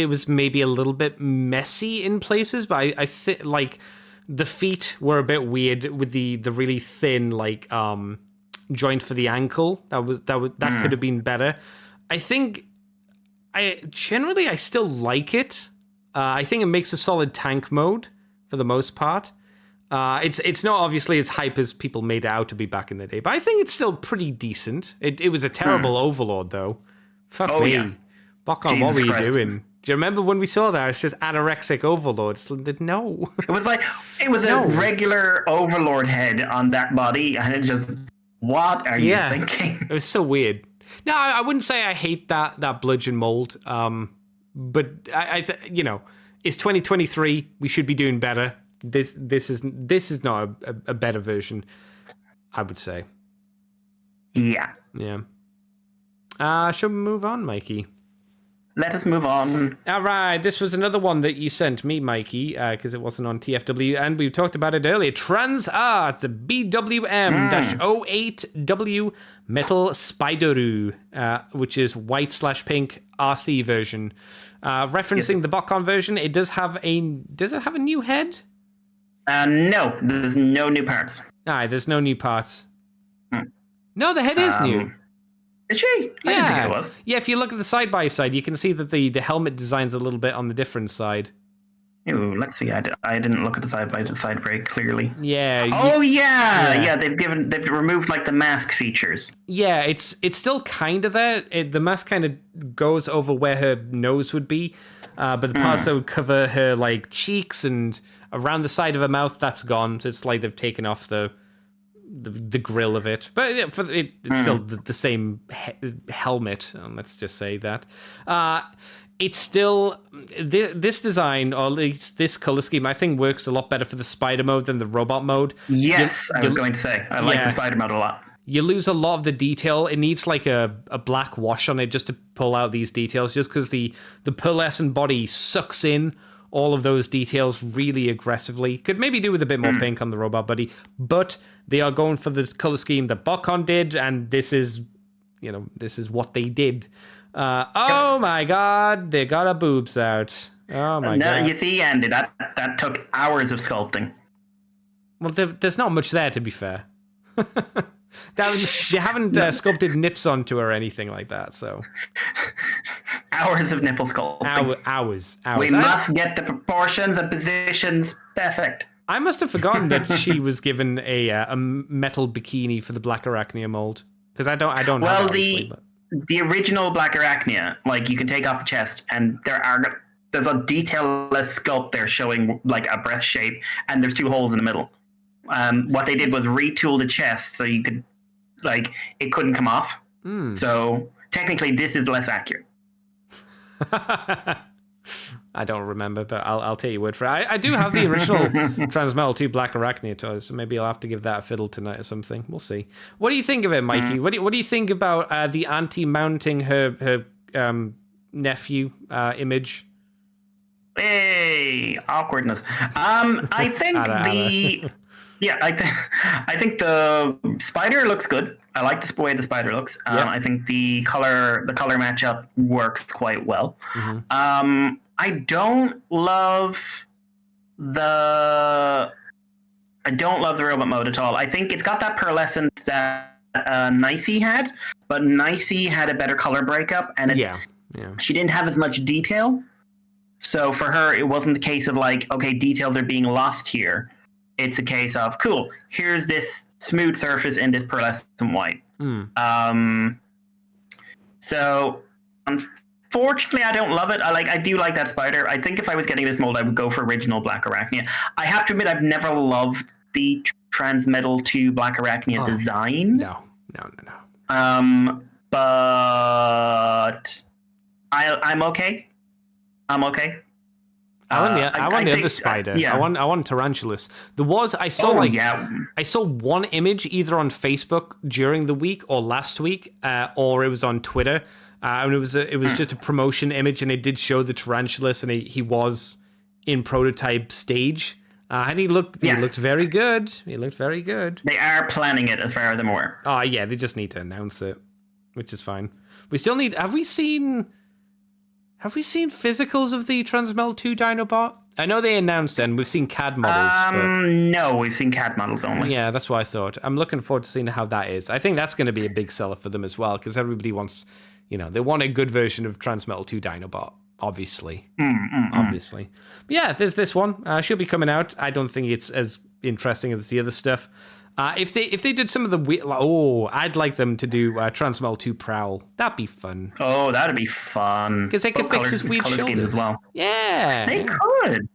was maybe a little bit messy in places, but I think like the feet were a bit weird with the really thin like joint for the ankle. That could have been better. I think I still like it. I think it makes a solid tank mode for the most part. It's not obviously as hype as people made it out to be back in the day, but I think it's still pretty decent. It was a terrible Overlord though. Fuck me. Yeah. Bokon, what were you doing? Do you remember when we saw that? It's just anorexic Overlord. No.
It was a regular Overlord head on that body, and it just, what are you thinking?
It was so weird. No, I wouldn't say I hate that bludgeon mold. But it's 2023. We should be doing better. This is not a better version, I would say.
Yeah.
Shall we move on, Mikey?
Let us move on.
All right, this was another one that you sent me, Mikey, because it wasn't on TFW, and we talked about it earlier. Transart BWM-08W Metal Spideroo, which is white/pink RC version. Referencing the Bokon version, does it have a new head?
No, there's no new parts.
There's no new parts. No, the head is new.
Is she? I didn't think it was.
Yeah, if you look at the side-by-side, you can see that the helmet design's a little bit on the different side.
Ooh, let's see. I didn't look at the side-by-side very clearly.
Yeah.
Yeah. They've removed like the mask features.
Yeah, it's still kind of there. The mask kind of goes over where her nose would be, but the parts that would cover her like cheeks and around the side of her mouth, that's gone. So it's like they've taken off the grill of it, but it's still the same helmet. Let's just say that it's still this design, or at least this color scheme, I think works a lot better for the spider mode than the robot mode.
Yes, I was going to say I like the spider mode a lot.
You lose a lot of the detail. It needs like a black wash on it just to pull out these details, just because the pearlescent body sucks in all of those details really aggressively. Could maybe do with a bit more pink on the robot buddy, but they are going for the color scheme that Bokon did, and this is what they did. Oh my god, they got her boobs out. Oh my god.
You see, Andy, that took hours of sculpting.
Well, there's not much there, to be fair. You haven't sculpted nips onto her or anything like that, so...
Hours of nipple sculpting.
Hours.
We must get the proportions and positions perfect.
I must have forgotten that she was given a metal bikini for the Black Arachnia mold, because I don't know. Well,
the original Black Arachnia, like, you can take off the chest, and there's a detailless sculpt there showing like a breast shape, and there's two holes in the middle. What they did was retool the chest so you could, like, it couldn't come off. So technically, this is less accurate.
I don't remember, but I'll take your word for it. I do have the original Transmetal 2 Black Arachnia toys, so maybe I'll have to give that a fiddle tonight or something. We'll see. What do you think of it, Mikey? What do you think about the auntie mounting her nephew image?
Hey, awkwardness. I think I think the spider looks good. I like the way the spider looks. I think the color matchup works quite well. I don't love the robot mode at all. I think it's got that pearlescent Nicey had, but Nicey had a better color breakup, and she didn't have as much detail. So for her, it wasn't the case of like, okay, details are being lost here. It's a case of, cool, here's this smooth surface in this pearlescent white. So unfortunately, I don't love it. I do like that spider. I think if I was getting this mold, I would go for original Black Arachnia. I have to admit, I've never loved the Transmetal 2 Black Arachnia design.
No.
But I'm okay. I
want the other spider. I want Tarantulas. I saw one image either on Facebook during the week or last week, or it was on Twitter, and it was just a promotion image, and it did show the Tarantulas, and he was in prototype stage, and he looked very good. He looked very good.
They are planning it, as far as I'm aware.
Oh yeah, they just need to announce it, which is fine. We still need. Have we seen physicals of the Transmetal 2 Dinobot? I know they announced it, and we've seen CAD models.
No, we've seen CAD models only.
Yeah, that's what I thought. I'm looking forward to seeing how that is. I think that's going to be a big seller for them as well, because everybody wants, they want a good version of Transmetal 2 Dinobot, obviously. Obviously. But yeah, there's this one. She'll be coming out. I don't think it's as interesting as the other stuff. If they did some of the I'd like them to do Transmetal 2 Prowl. That'd be fun.
Oh, that'd be fun.
Because they could fix his weird shoulders
as well.
Yeah,
they could.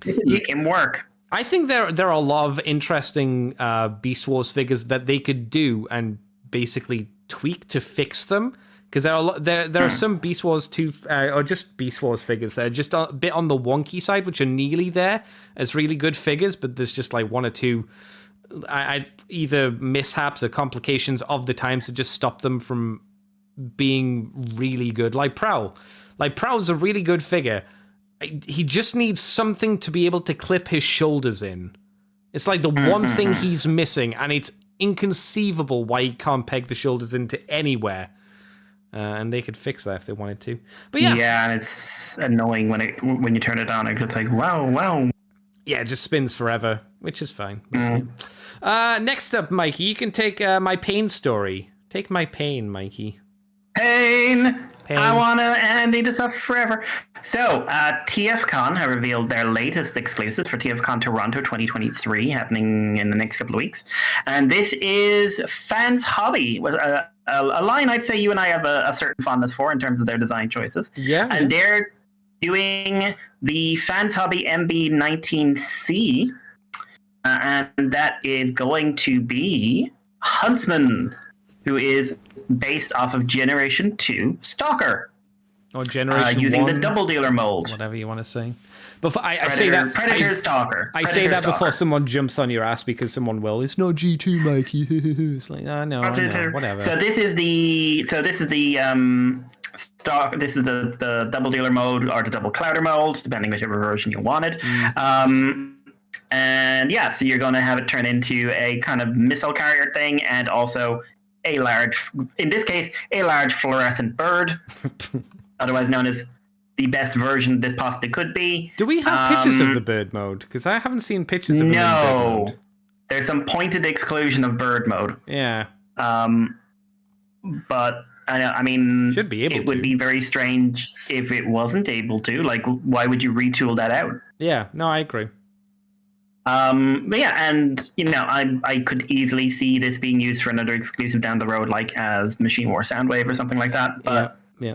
They could make him work.
I think there are a lot of interesting Beast Wars figures that they could do and basically tweak to fix them. Because there are some Beast Wars 2 or just Beast Wars figures that are just a bit on the wonky side, which are nearly there as really good figures, but there's just like one or two. Either mishaps or complications of the times to just stop them from being really good. Like Prowl. Prowl's a really good figure. He just needs something to be able to clip his shoulders in. It's like the one thing he's missing, and it's inconceivable why he can't peg the shoulders into anywhere. And they could fix that if they wanted to. But yeah.
Yeah, and it's annoying when you turn it on. It's just like, wow.
Yeah, it just spins forever, which is fine. Next up, Mikey, you can take my pain story. Take my pain, Mikey.
Pain. I want Andy to suffer forever. So, TFcon have revealed their latest exclusive for TFcon Toronto 2023, happening in the next couple of weeks. And this is Fanshobby, a line I'd say you and I have a certain fondness for in terms of their design choices.
Yeah.
And they're doing the Fanshobby MB19C, and that is going to be Huntsman, who is based off of Generation 2 Stalker.
Or Generation
using
1.
the double dealer mold.
Whatever you want to say. Before I say that
Predator Stalker.
I say that before someone jumps on your ass because someone will. It's not G2, Mikey. It's like, no, whatever.
So this is the stock. This is the double dealer mode or the double clouder mode, depending whichever version you wanted. And yeah, so you're going to have it turn into a kind of missile carrier thing, and also a large, in this case, a large fluorescent bird, otherwise known as the best version this possibly could be.
Do we have pictures of the bird mode? Because I haven't seen pictures of it in bird mode.
There's some pointed exclusion of bird mode.
Yeah.
But I mean,
should be able
it would be very strange if it wasn't able to. Like, why would you retool that out?
Yeah, no, I agree.
But yeah, and I could easily see this being used for another exclusive down the road, like as Machine War Soundwave or something like that. But
yeah.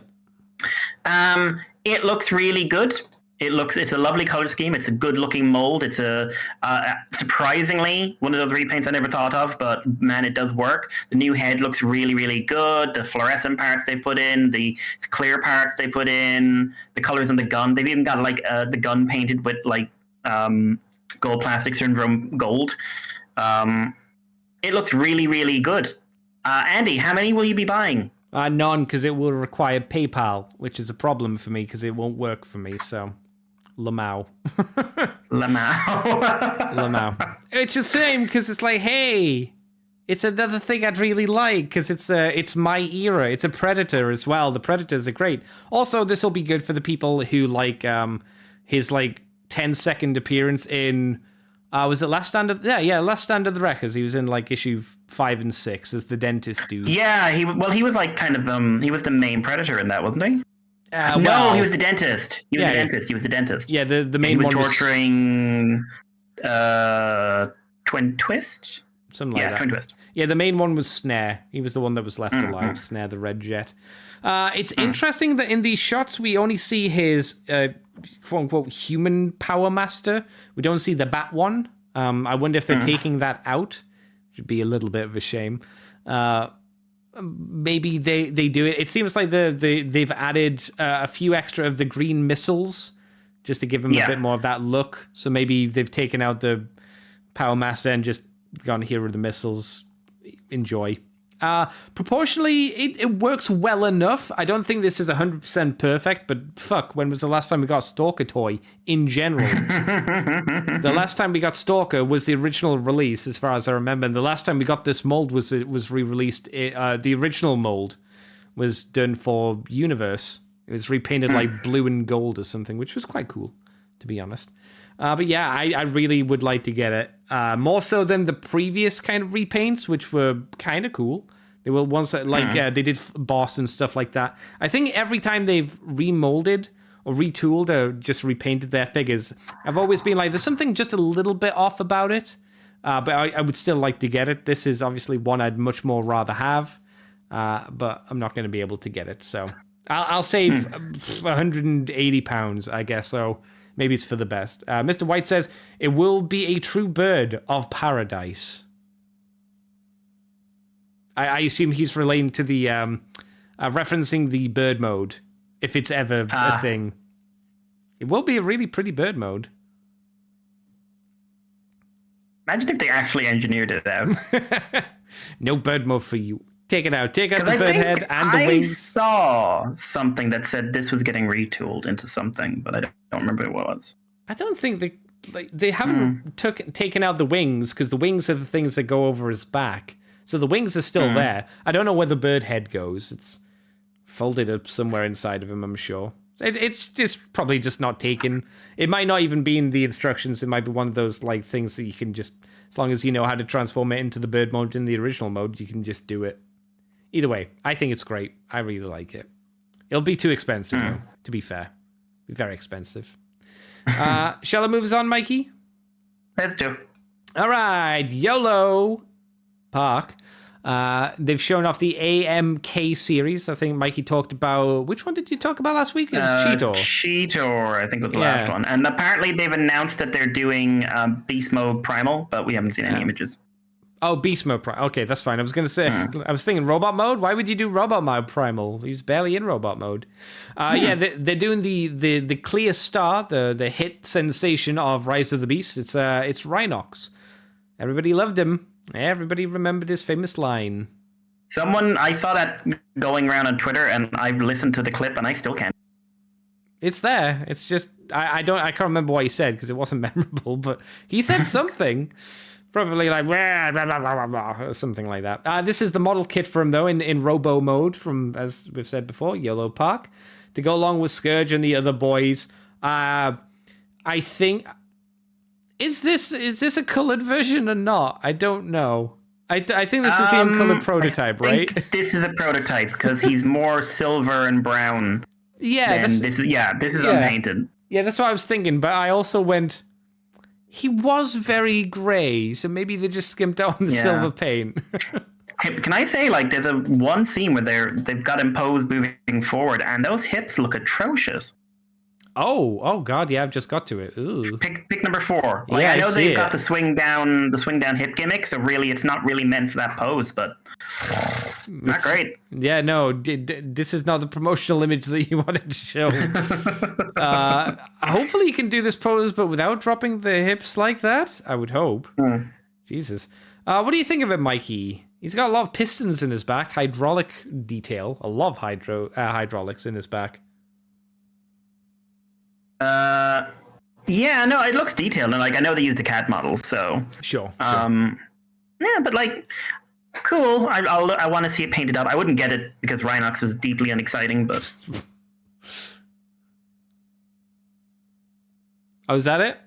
It looks really good. It's a lovely color scheme. It's a good looking mold. It's a surprisingly one of those repaints I never thought of, but man, it does work. The new head looks really, really good. The fluorescent parts they put in, the clear parts they put in, the colors on the gun. They've even got like the gun painted with like gold plastic syndrome gold. It looks really, really good. Andy, how many will you be buying?
None, because it will require PayPal, which is a problem for me because it won't work for me. So, Lamau. Lamau. It's a shame because it's like, hey, it's another thing I'd really like because it's my era. It's a Predator as well. The Predators are great. Also, this will be good for the people who like his like 10-second appearance in Was it Last Stand of... Yeah, Last Stand of the Wreckers. He was in like issue 5 and 6 as the dentist dude.
Yeah, he was like kind of he was the main predator in that, wasn't he? No, he was the dentist. He was the dentist.
Yeah, the main one
was torturing Twin Twist.
Something like that.
Twin Twist.
Yeah, the main one was Snare. He was the one that was left alive. Snare the Red Jet. It's interesting that in these shots we only see his quote unquote human power master. We don't see the Bat one. I wonder if they're taking that out. Which would be a little bit of a shame. Maybe they do it. It seems like they've added a few extra of the green missiles just to give him a bit more of that look. So maybe they've taken out the Power Master and just gone, here are the missiles. Enjoy. Proportionally, it works well enough. I don't think this is 100% perfect, but fuck, when was the last time we got a Stalker toy in general? The last time we got Stalker was the original release, as far as I remember. And the last time we got this mold was re-released. The original mold was done for Universe. It was repainted like blue and gold or something, which was quite cool, to be honest. But yeah, I really would like to get it. More so than the previous kind of repaints, which were kind of cool. They were ones that, like, they did Boss and stuff like that. I think every time they've remolded or retooled or just repainted their figures, I've always been like, there's something just a little bit off about it. But I would still like to get it. This is obviously one I'd much more rather have. But I'm not going to be able to get it. So I'll save £180, I guess. So maybe it's for the best. Mr. White says, it will be a true bird of paradise. I assume he's relating to the, referencing the bird mode, if it's ever a thing. It will be a really pretty bird mode.
Imagine if they actually engineered it out.
No bird mode for you. Take it out. Take out the bird head and the wings. I
saw something that said this was getting retooled into something, but I don't remember what it was.
I don't think they haven't taken out the wings, because the wings are the things that go over his back. So the wings are still there. I don't know where the bird head goes. It's folded up somewhere inside of him, I'm sure. It's probably just not taken. It might not even be in the instructions. It might be one of those like things that you can just, as long as you know how to transform it into the bird mode in the original mode, you can just do it. Either way, I think it's great. I really like it. It'll be too expensive, though, to be fair. Be very expensive. Shall I move us on, Mikey?
Let's do.
All right, YOLO Park. They've shown off the AMK series. I think Mikey talked about... Which one did you talk about last week? It was Cheetor.
Cheetor, I think, was the last one. And apparently they've announced that they're doing Beast Mode Primal, but we haven't seen any images. Oh, Beast Mode Primal. Okay, that's fine. I was going to say, I was thinking Robot Mode. Why would you do Robot Mode Primal? He's barely in Robot Mode. Yeah, they're doing the clear star, the hit sensation of Rise of the Beast. It's Rhinox. Everybody loved him. Everybody remembered his famous line. I saw that going around on Twitter, and I listened to the clip, and I still can't. It's there. It's just I can't remember what he said because it wasn't memorable, but he said something. Probably like blah, blah, blah, blah, blah, or something like that. This is the model kit for him, though, in Robo mode from, as we've said before, Yellow Park, to go along with Scourge and the other boys. I think... Is this a colored version or not? I don't know. I think this is the uncolored prototype, right? This is a prototype because he's more silver and brown.
Yeah,
this is unpainted.
Yeah, that's what I was thinking. But I also went, he was very gray, so maybe they just skimped out on the silver paint.
Can I say, like, there's one scene where they've got him posed moving forward, and those hips look atrocious.
Oh God, yeah, I've just got to it. Ooh.
Pick number 4. Like, yeah, I know they've got the swing down hip gimmick, so really it's not really meant for that pose, but not great.
Yeah, no, this is not the promotional image that you wanted to show. Hopefully you can do this pose, but without dropping the hips like that, I would hope. Jesus. What do you think of it, Mikey? He's got a lot of pistons in his back, hydraulic detail. I love hydraulics in his back.
Yeah, no, it looks detailed, and like I know they used the CAD models, so
sure.
Yeah, but like, cool. I want to see it painted up. I wouldn't get it because Rhinox was deeply unexciting, but.
Oh, is that it?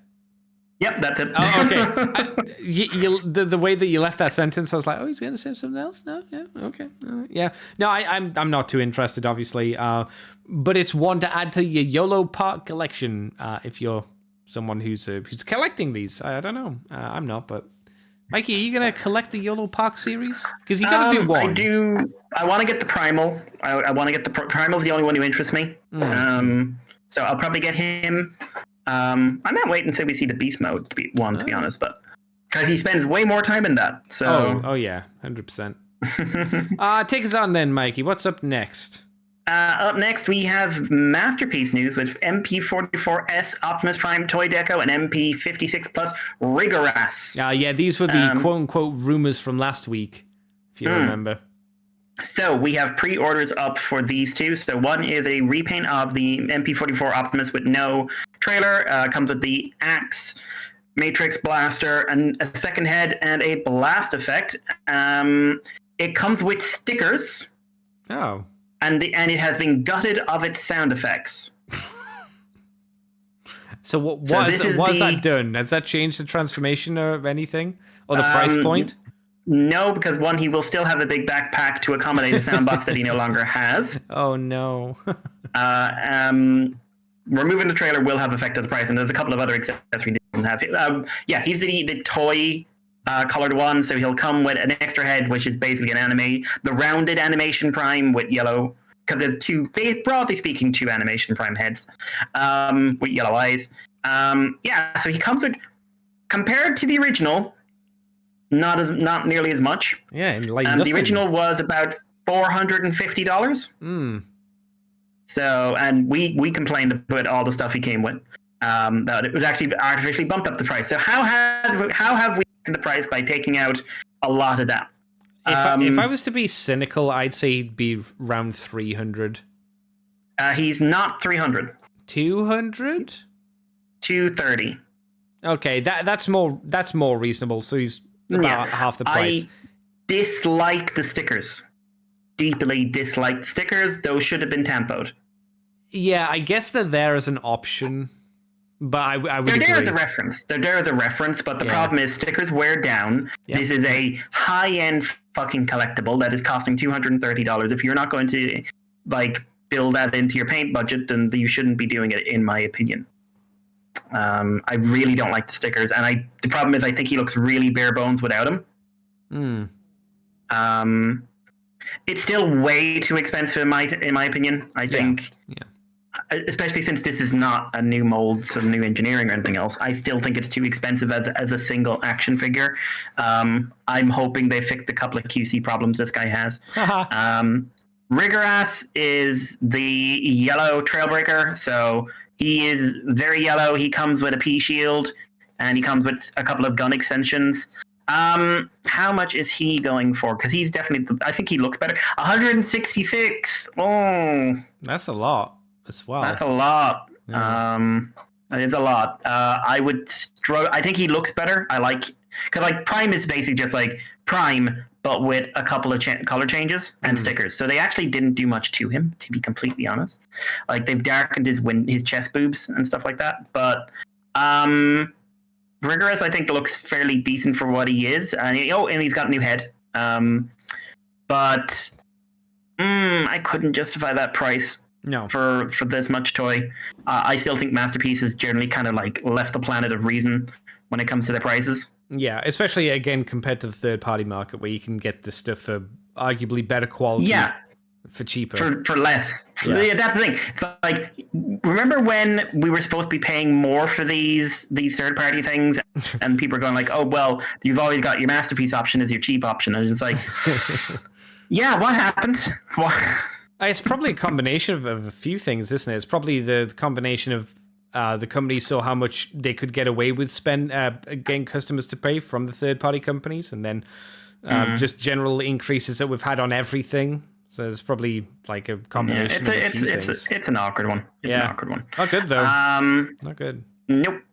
Yep, that's it.
Oh, okay. The way that you left that sentence, I was like, oh, he's going to say something else? No, yeah, okay. Yeah. No, I'm not too interested, obviously. But it's one to add to your YOLO Park collection if you're someone who's collecting these. I don't know. I'm not, but Mikey, are you going to collect the YOLO Park series? Because you got to do one.
I do. I want to get the Primal. I want to get the Primal's the only one who interests me. So I'll probably get him. I might wait until we see the Beast Mode to be honest, but because he spends way more time in that. So
oh yeah, 100%. Take us on then, Mikey. What's up next?
Up next, we have Masterpiece news with MP44S Optimus Prime Toy Deco and MP56 Plus Rigoras.
Yeah, these were the quote-unquote rumors from last week, if you remember.
So we have pre-orders up for these two. So one is a repaint of the MP44 Optimus with no trailer. Comes with the Axe, Matrix Blaster, and a second head and a blast effect. It comes with stickers.
Oh.
And it has been gutted of its sound effects.
So what has that done? Has that changed the transformation or anything? Or the price point?
No, because one, he will still have a big backpack to accommodate a sound box that he no longer has.
Oh, no.
Removing the trailer will have affected the price, and there's a couple of other accessories he doesn't have. He's the toy colored one, so he'll come with an extra head, which is basically the rounded animation Prime with yellow, because there's broadly speaking, two animation Prime heads with yellow eyes. So he comes with, compared to the original, not nearly as much.
Yeah, like
the original was about $450. So, and we complained about all the stuff he came with. That it was actually artificially bumped up the price. So how have we the price by taking out a lot of that?
If I was to be cynical, I'd say he'd be around 300.
He's not 300.
200?
230.
Okay, that's more reasonable. So he's about half the price.
I dislike the stickers. Deeply dislike the stickers. Those should have been tampoed.
Yeah, I guess they're there as an option. But I would agree.
They're there as a reference. But the problem is stickers wear down. Yep. This is a high-end fucking collectible that is costing $230. If you're not going to build that into your paint budget, then you shouldn't be doing it, in my opinion. I really don't like the stickers, and the problem is I think he looks really bare bones without them. It's still way too expensive in my opinion. I think. Yeah. Especially since this is not a new mold, some new engineering or anything else, I still think it's too expensive as a single action figure. I'm hoping they fixed a couple of QC problems this guy has. Rigoras is the yellow Trailbreaker, so he is very yellow. He comes with a P shield, and he comes with a couple of gun extensions. How much is he going for? Because he's definitely, I think he looks better. 166. Oh,
that's a lot as well.
That's a lot. Yeah. That is a lot. I would struggle. I think he looks better. Because Prime is basically just like Prime, but with a couple of color changes and stickers. So they actually didn't do much to him, to be completely honest. They've darkened his chest boobs and stuff like that. But Rigorous, I think, looks fairly decent for what he is. And he's got a new head. But I couldn't justify that price.
No,
for this much toy. I still think Masterpiece has generally kind of left the planet of reason when it comes to their prices.
Yeah, especially again compared to the third-party market where you can get this stuff for arguably better quality. Yeah, for cheaper,
for less. Yeah. That's the thing. It's remember when we were supposed to be paying more for these third-party things, and people were going oh well, you've always got your Masterpiece option as your cheap option. And it's just yeah, what happened?
It's probably a combination of a few things, isn't it? It's probably the combination of the companies saw how much they could get away with getting customers to pay from the third-party companies, and then just general increases that we've had on everything. So it's probably a combination of a few things.
It's an awkward one. It's an awkward one.
Not good, though. Not good.
Nope.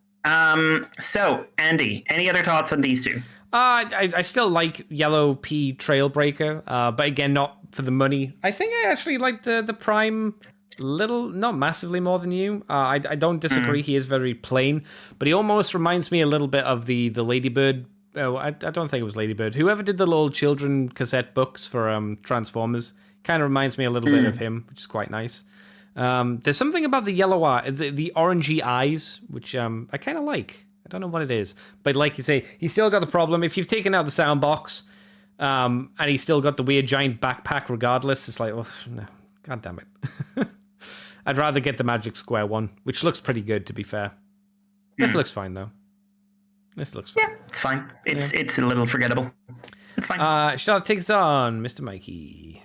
So, Andy, any other thoughts on these two?
I still like Yellow P Trailbreaker, but again, not for the money. I think I actually like the Prime not massively more than you. I don't disagree. He is very plain, but he almost reminds me a little bit of the Ladybird. Oh, I don't think it was Ladybird. Whoever did the little children cassette books for Transformers kind of reminds me a little bit of him, which is quite nice. There's something about the yellow eye, the orangey eyes, which I kind of like. I don't know what it is, but like you say, he's still got the problem. If you've taken out the sound box, and he's still got the weird giant backpack regardless, it's like, oh, no, god damn it. I'd rather get the Magic Square one, which looks pretty good, to be fair. This looks fine, though. This looks fine.
Yeah, it's fine. It's a little forgettable. It's fine.
Charlotte takes on Mr. Mikey.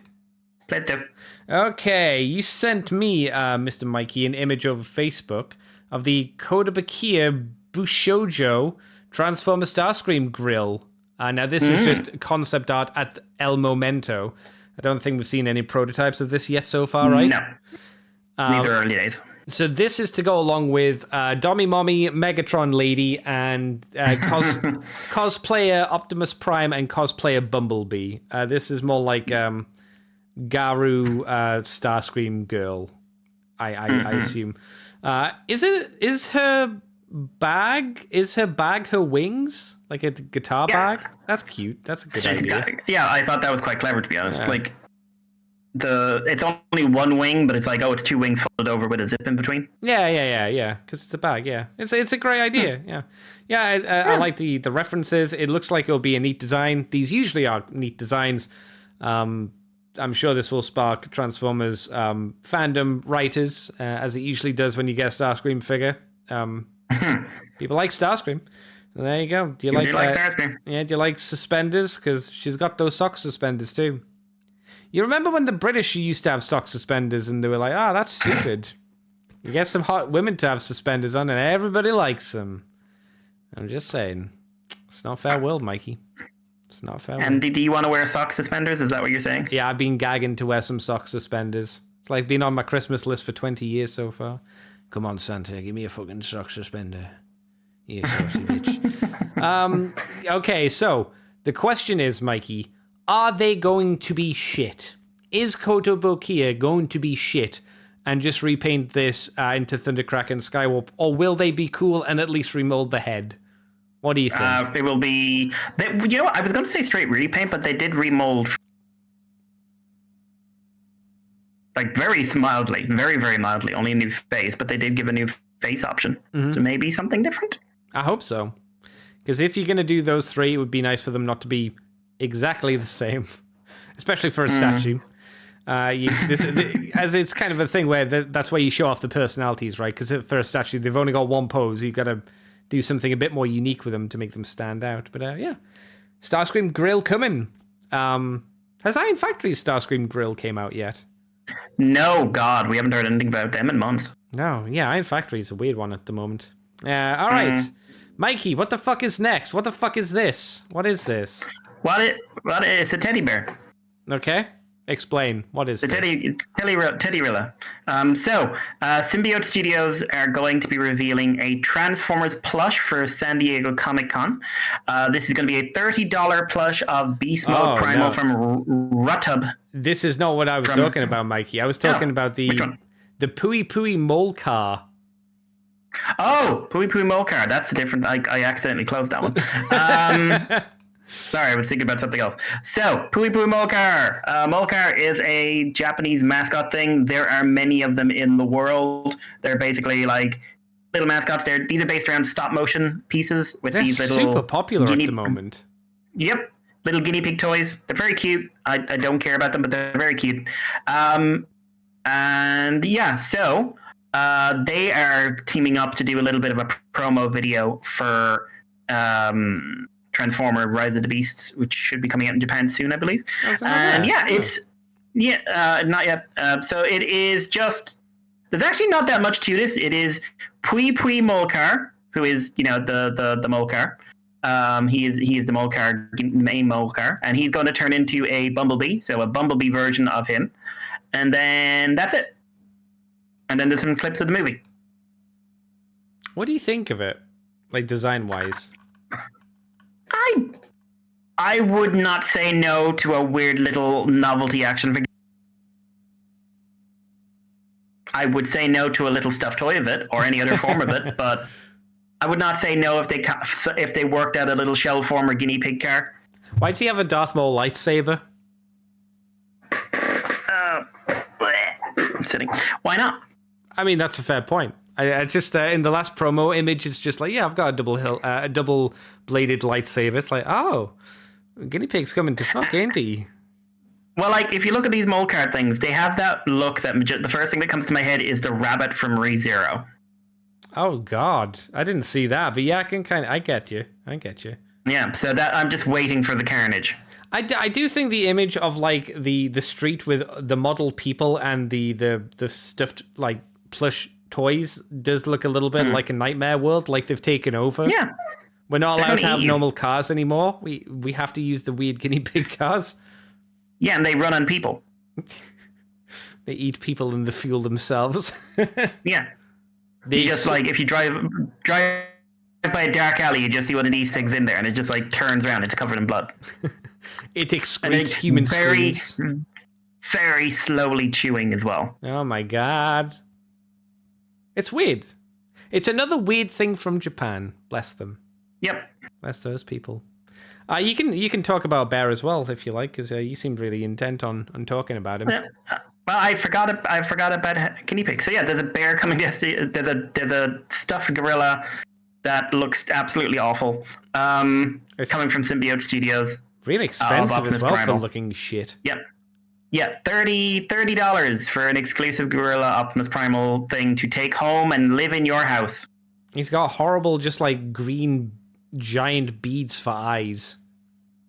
Let's do.
Okay, you sent me, Mr. Mikey, an image over Facebook of the Kotobukiya Bushojo Transformer Starscream grill. Now, this is just concept art at El Momento. I don't think we've seen any prototypes of this yet so far, right?
No. Neither early days.
So this is to go along with Dommy Mommy, Megatron Lady, and cosplayer Optimus Prime and cosplayer Bumblebee. This is more like Garu Starscream girl, I assume. Is her bag her wings? Like a guitar bag? That's cute. That's a good idea.
Yeah, I thought that was quite clever, to be honest. Like, it's only one wing, but it's like, it's two wings folded over with a zip in between.
Yeah. Because it's a bag. Yeah, it's a great idea. I like the references. It looks like it'll be a neat design. These usually are neat designs. I'm sure this will spark Transformers fandom writers, as it usually does when you get a Starscream figure. People like Starscream. There you go. Do you like
Starscream?
Yeah. Do you like suspenders? Because she's got those sock suspenders too. You remember when the British used to have sock suspenders and they were like, that's stupid. You get some hot women to have suspenders on and everybody likes them. I'm just saying. It's not a fair world, Mikey. It's not a fair world.
And do you want to wear sock suspenders? Is that what you're saying?
Yeah, I've been gagging to wear some sock suspenders. It's like been on my Christmas list for 20 years so far. Come on, Santa, give me a fucking sock suspender. You saucy bitch. Okay, so the question is, Mikey, are they going to be shit? Is Kotobukiya going to be shit and just repaint this into Thundercrack and Skywarp, or will they be cool and at least remold the head? What do you think?
It will be... you know what? I was going to say straight repaint, but they did remold... like very mildly, very, very mildly, only a new face, but they did give a new face option. So maybe something different?
I hope so. Because if you're going to do those three, it would be nice for them not to be exactly the same, especially for a statue. As it's kind of a thing where that's where you show off the personalities, right? Because for a statue, they've only got one pose. You've got to do something a bit more unique with them to make them stand out. But yeah, Starscream grill coming. Has Iron Factory's Starscream grill came out yet?
No, God, we haven't heard anything about them in months.
No, yeah, Iron Factory is a weird one at the moment. All right, Mikey, what the fuck is next? What the fuck is this? What is this? It's a teddy bear.
Okay,
explain. What is
the Teddyrilla? Symbiote Studios are going to be revealing a Transformers plush for San Diego Comic-Con. This is going to be a $30 plush of Beast Mode Primal from Rutub.
This is not what I was talking about, Mikey. I was talking about the Pooey Pooey Mole Car.
Oh, Pooey Pooey Mole Car. That's different. I accidentally closed that one. Sorry, I was thinking about something else. So, Pooey Pooey Molcar. Molcar is a Japanese mascot thing. There are many of them in the world. They're basically like little mascots. These are based around stop motion pieces with these little...
super popular at the moment.
Yep. Little guinea pig toys. They're very cute. I don't care about them, but they're very cute. They are teaming up to do a little bit of a promo video for... Transformer Rise of the Beasts, which should be coming out in Japan soon, I believe. Not yet. So it is just... There's actually not that much to this. It is Pui Pui Molcar, who is, the Molcar. He is the Molcar, main Molcar, and he's going to turn into a Bumblebee, so a Bumblebee version of him. And then that's it. And then there's some clips of the movie.
What do you think of it? Like, design-wise?
I would not say no to a weird little novelty action figure. I would say no to a little stuffed toy of it or any other form of it, but I would not say no if they worked out a little shell form or guinea pig car.
Why does he have a Darth Maul lightsaber?
I'm sitting. Why not?
I mean, that's a fair point. I just in the last promo image, it's just like, yeah, I've got a double bladed lightsaber. It's like, oh, guinea pig's coming to fuck, ain't he?
Well, like if you look at these mole cart things, they have that look that the first thing that comes to my head is the rabbit from ReZero.
Oh God, I didn't see that, but yeah, I get you.
Yeah, so that I'm just waiting for the carnage.
I do think the image of like the street with the model people and the stuffed like plush toys does look a little bit like a nightmare world, like they've taken over.
Yeah,
we're not allowed to have normal cars anymore. We have to use the weird guinea pig cars.
Yeah, and they run on people.
They eat people and they fuel themselves.
Yeah, you just like if you drive by a dark alley, you just see one of these things in there, and it just like turns around. It's covered in blood.
It excretes human screams.
Very slowly chewing as well.
Oh my God. It's weird. It's another weird thing from Japan. Bless them.
Yep.
Bless those people. You can talk about Bear as well if you like, because you seemed really intent on talking about him.
Well, I forgot about guinea pig. So yeah, there's a bear coming. There's a stuffed gorilla that looks absolutely awful. Coming from Symbiote Studios.
Really expensive as well for looking shit.
Yep. Yeah, $30 for an exclusive Gorilla Optimus Primal thing to take home and live in your house.
He's got horrible, just like green giant beads for eyes.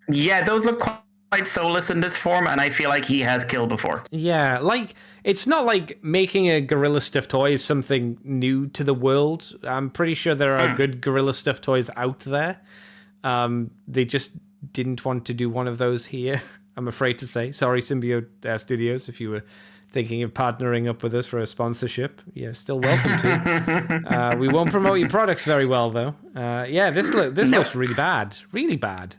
Yeah, those look quite soulless in this form, and I feel like he has killed before.
Yeah, like it's not like making a gorilla stuffed toy is something new to the world. I'm pretty sure there are good gorilla stuffed toys out there. They just didn't want to do one of those here. I'm afraid to say. Sorry, Symbiote Studios, if you were thinking of partnering up with us for a sponsorship. You're still welcome to. We won't promote your products very well, though. Yeah, this looks really bad. Really bad.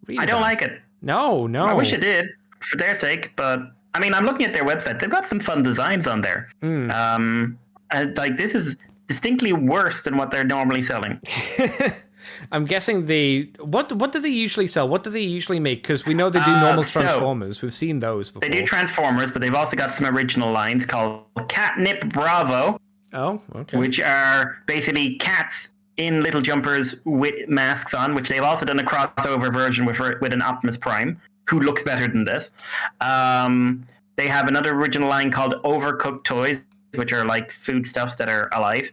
Really
I don't like it.
No.
I wish it did, for their sake, but... I mean, I'm looking at their website. They've got some fun designs on there. And, like, this is distinctly worse than what they're normally selling.
I'm guessing what do they usually sell? What do they usually make? Because we know they do normal Transformers. We've seen those before.
They do Transformers, but they've also got some original lines called Catnip Bravo.
Oh, okay.
Which are basically cats in little jumpers with masks on, which they've also done a crossover version with an Optimus Prime, who looks better than this. They have another original line called Overcooked Toys, which are like foodstuffs that are alive.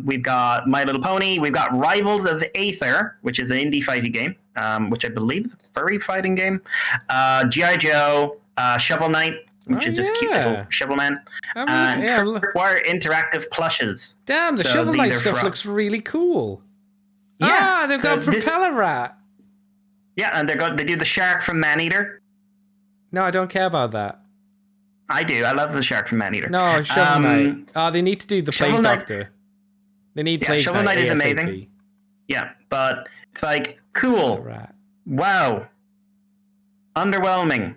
We've got My Little Pony. We've got Rivals of Aether, which is an indie fighting game, which I believe is a furry fighting game. G.I. Joe, Shovel Knight, which is just cute little Shovel Man. And Tripwire Interactive Plushes.
Damn, the Shovel Knight stuff looks really cool.
Yeah,
they've got Propeller Rat.
Yeah, and they do the shark from Maneater.
No, I don't care about that.
I do. I love the shark from Maneater.
No, Shovel Knight. Oh, they need to do the Plague Doctor. They need Plague
Shovel Knight is
ASAP.
amazing. Yeah, but it's like, cool.
Right.
Wow. Underwhelming.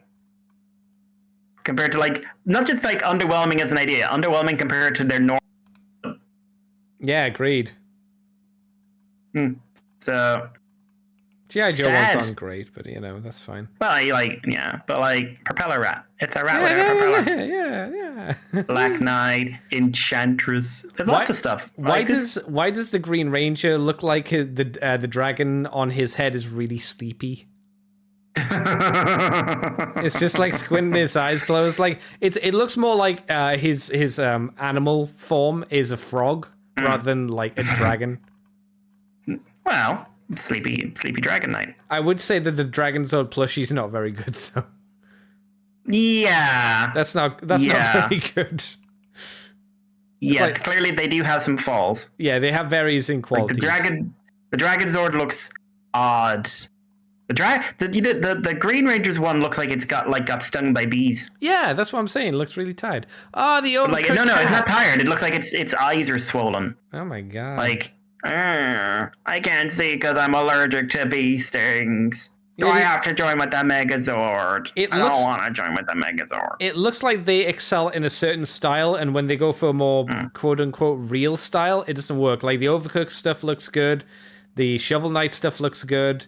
Compared to like, not just like underwhelming as an idea, underwhelming compared to their normal.
Yeah, agreed.
So...
G.I. Joe ones aren't great, but that's fine.
Well, but Propeller Rat. It's a rat with a propeller.
Yeah.
Black Knight, Enchantress. There's lots of stuff.
Why does the Green Ranger look like the dragon on his head is really sleepy? It's just like squinting his eyes closed. Like it looks more like his animal form is a frog rather than like a dragon.
Well. Sleepy Dragon Knight.
I would say that the Dragon Sword plushie's not very good though.
Yeah.
That's not very good.
Yeah, clearly they do have some falls.
Yeah, they have varying qualities.
The Dragon Sword looks odd. The Green Ranger's one looks like it's got stung by bees.
Yeah, that's what I'm saying. It looks really tired. Oh, the overcooked
no, it's not tired. It looks like its eyes are swollen.
Oh my god.
I can't see because I'm allergic to bee stings. Do I have to join with the Megazord? I don't want to join with the Megazord.
It looks like they excel in a certain style, and when they go for a more quote-unquote real style, it doesn't work. Like, the Overcooked stuff looks good. The Shovel Knight stuff looks good.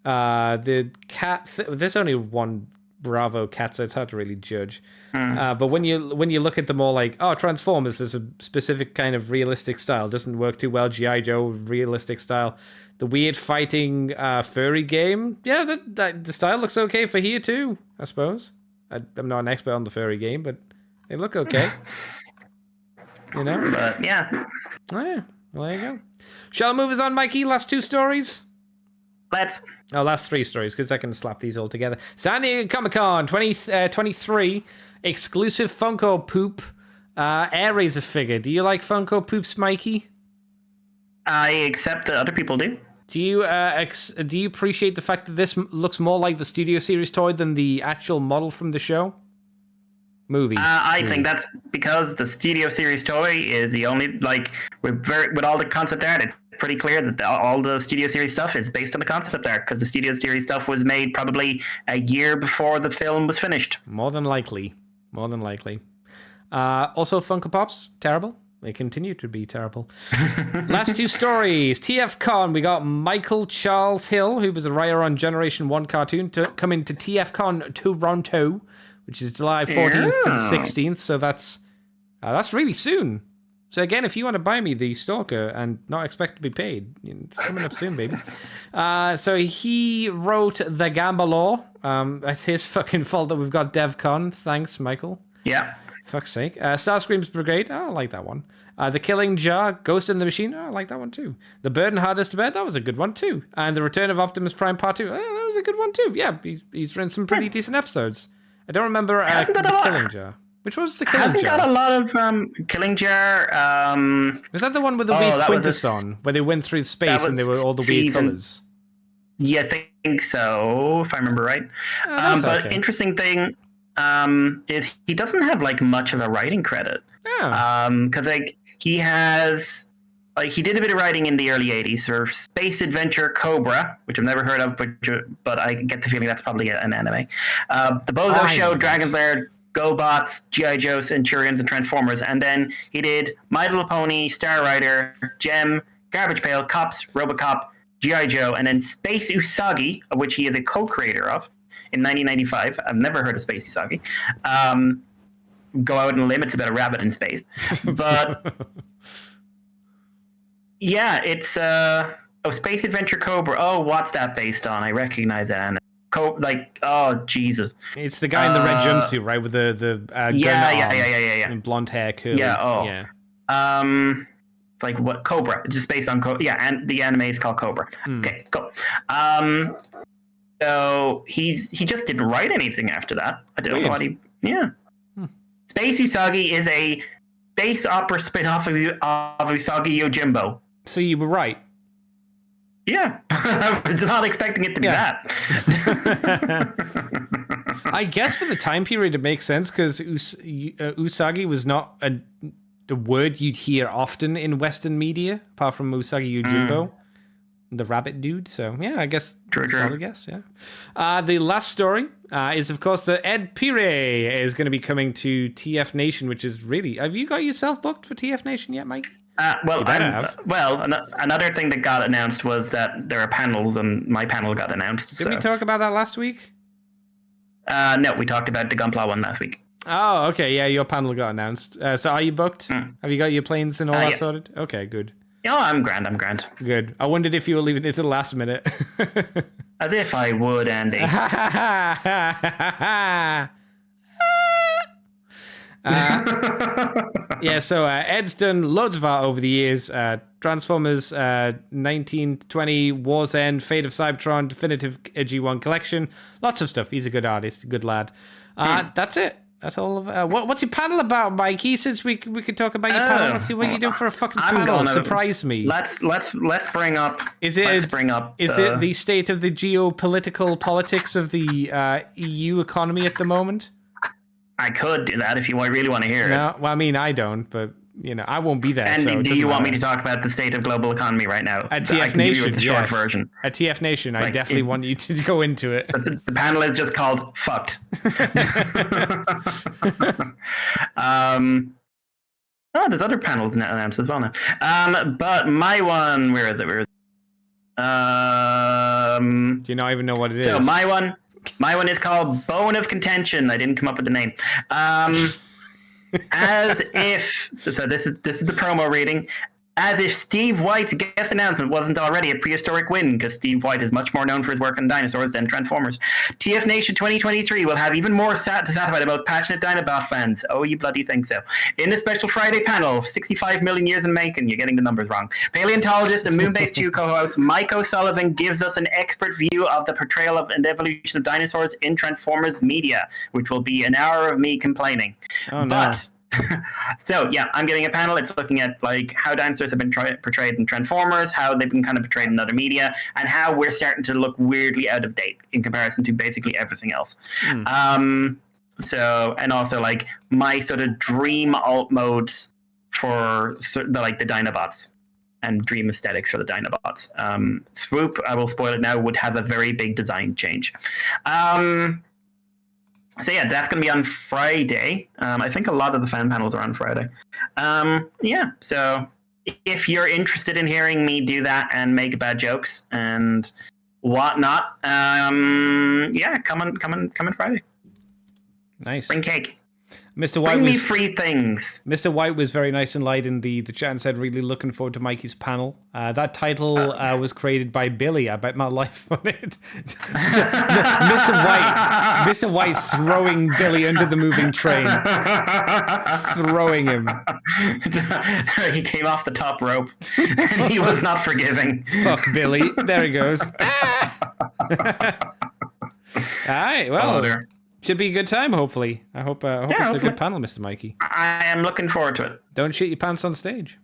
The cat... there's only one Bravo cat, so it's hard to really judge. But when you look at them all like, Transformers, there's a specific kind of realistic style. Doesn't work too well. G.I. Joe, realistic style. The weird fighting furry game, yeah, the style looks okay for here too, I suppose. I'm not an expert on the furry game, but they look okay.
But yeah.
Oh, yeah. Well, there you go. Shall I move us on, Mikey? Last 2 stories? Last 3 stories, because I can slap these all together. San Diego Comic-Con 2023 exclusive Funko Poop Air Razor figure. Do you like Funko Poops, Mikey?
I accept that other people do.
Do you appreciate the fact that this looks more like the Studio Series toy than the actual model from the show? Movie.
I think that's because the Studio Series toy is the only, like, with all the concept art, it's pretty clear that all the Studio Series stuff is based on the concept art, because the Studio Series stuff was made probably a year before the film was finished.
More than likely. Also, Funko Pops, terrible. They continue to be terrible. Last 2 stories. TFcon, we got Michael Charles Hill, who was a writer on Generation 1 cartoon, coming to TFcon Toronto, which is July 14th and 16th. So that's really soon. So again, if you want to buy me the Stalker and not expect to be paid, it's coming up soon, baby. So he wrote The Gamba Law. It's his fucking fault that we've got DevCon. Thanks, Michael.
Yeah.
Fuck's sake. Starscream's Brigade. I like that one. The Killing Jar, Ghost in the Machine. I like that one too. The Burden Hardest to Bear. That was a good one too. And The Return of Optimus Prime Part 2. That was a good one too. Yeah, he's run some pretty decent episodes. I don't remember The Killing Jar. Which was the Killing Jar?
Hasn't got a lot of Killing Jar.
Was that the one with the weird Quintus on, where they went through space and there were all the weird colors?
Yeah, I think so, if I remember right. But interesting thing is he doesn't have like much of a writing credit. Because he has, like, he did a bit of writing in the early 80s for Space Adventure Cobra, which I've never heard of, but I get the feeling that's probably an anime. The Bozo Show, Dragon's Lair, GoBots, G.I. Joe, Centurions, and Transformers. And then he did My Little Pony, Star Rider, Gem, Garbage Pail, Cops, RoboCop, G.I. Joe, and then Space Usagi, of which he is a co-creator of, in 1995. I've never heard of Space Usagi. Go out on a limb, it's about a rabbit in space. But yeah, it's Space Adventure Cobra. Oh, what's that based on? I recognize that. Oh Jesus!
It's the guy in the red jumpsuit, right? With the
yeah.
And blonde hair, curly.
Yeah. It's like what Cobra? It's just based on Cobra. Yeah, and the anime is called Cobra. Okay, cool. So he just didn't write anything after that. I don't know what he. Yeah. Space Usagi is a space opera spin-off of Usagi Yojimbo.
So you were right.
Yeah. I was not expecting it to be that.
I guess for the time period it makes sense, because Usagi was not the word you'd hear often in Western media, apart from Usagi Yojimbo. The rabbit dude, so yeah, I guess solid guess, yeah. The last story is, of course, that Ed Pire is going to be coming to TF Nation, which is really... Have you got yourself booked for TF Nation yet, Mikey?
Another thing that got announced was that there are panels, and my panel got announced.
Did we talk about that last week?
No, we talked about the Gunpla one last week.
Oh, okay, yeah, your panel got announced. So are you booked? Have you got your planes and all that sorted? Okay, good.
Oh, I'm grand.
Good. I wondered if you were leaving it to the last minute.
As if I would, Andy.
Yeah, so Ed's done loads of art over the years. Transformers 1920, War's End, Fate of Cybertron, Definitive G1 Collection. Lots of stuff. He's a good artist, a good lad. That's it. That's all of what's your panel about, Mikey? Since we could talk about your panel, let's see what you do for a fucking panel. Surprise me.
Let's bring up.
Is it the state of the geopolitical politics of the EU economy at the moment?
I could do that if you really want to hear it.
No, well, I mean, I don't, but I won't be there.
And
so
do you want me to talk about the state of global economy right now?
At TF Nation,
the short version.
At TF Nation, I definitely want you to go into it.
The panel is just called "Fucked." There's other panels announced as well now. But my one, where is it?
Do you not even know what it is?
So my one is called Bone of Contention. I didn't come up with the name. As if, so this is the promo reading. As if Steve White's guest announcement wasn't already a prehistoric win, because Steve White is much more known for his work on dinosaurs than Transformers. TF Nation 2023 will have even more to satisfy the most passionate Dinobot fans. Oh, you bloody think so. In the special Friday panel, 65 million years in making, you're getting the numbers wrong. Paleontologist and Moonbase 2 co-host Mike O'Sullivan gives us an expert view of the portrayal of and evolution of dinosaurs in Transformers media, which will be an hour of me complaining.
Oh, no.
But so yeah, I'm giving a panel. It's looking at like how dinosaurs have been portrayed in Transformers, how they've been kind of portrayed in other media, and how we're starting to look weirdly out of date in comparison to basically everything else. So, and also like my sort of dream alt modes for the Dinobots and dream aesthetics for the Dinobots. Swoop, I will spoil it now, would have a very big design change. So yeah, that's going to be on Friday. I think a lot of the fan panels are on Friday. So if you're interested in hearing me do that and make bad jokes and whatnot, come on Friday.
Nice.
Bring cake.
Mr. White
Bring me free things.
Mr. White was very nice and light in the chat and said, really looking forward to Mikey's panel. That title was created by Billy. I bet my life on it. So, Mr. White throwing Billy under the moving train. Throwing him.
He came off the top rope and he was not forgiving.
Fuck Billy. There he goes. All right, well... Should be a good time, hopefully. I hope it's a good panel, Mr. Mikey.
I am looking forward to it.
Don't shit your pants on stage.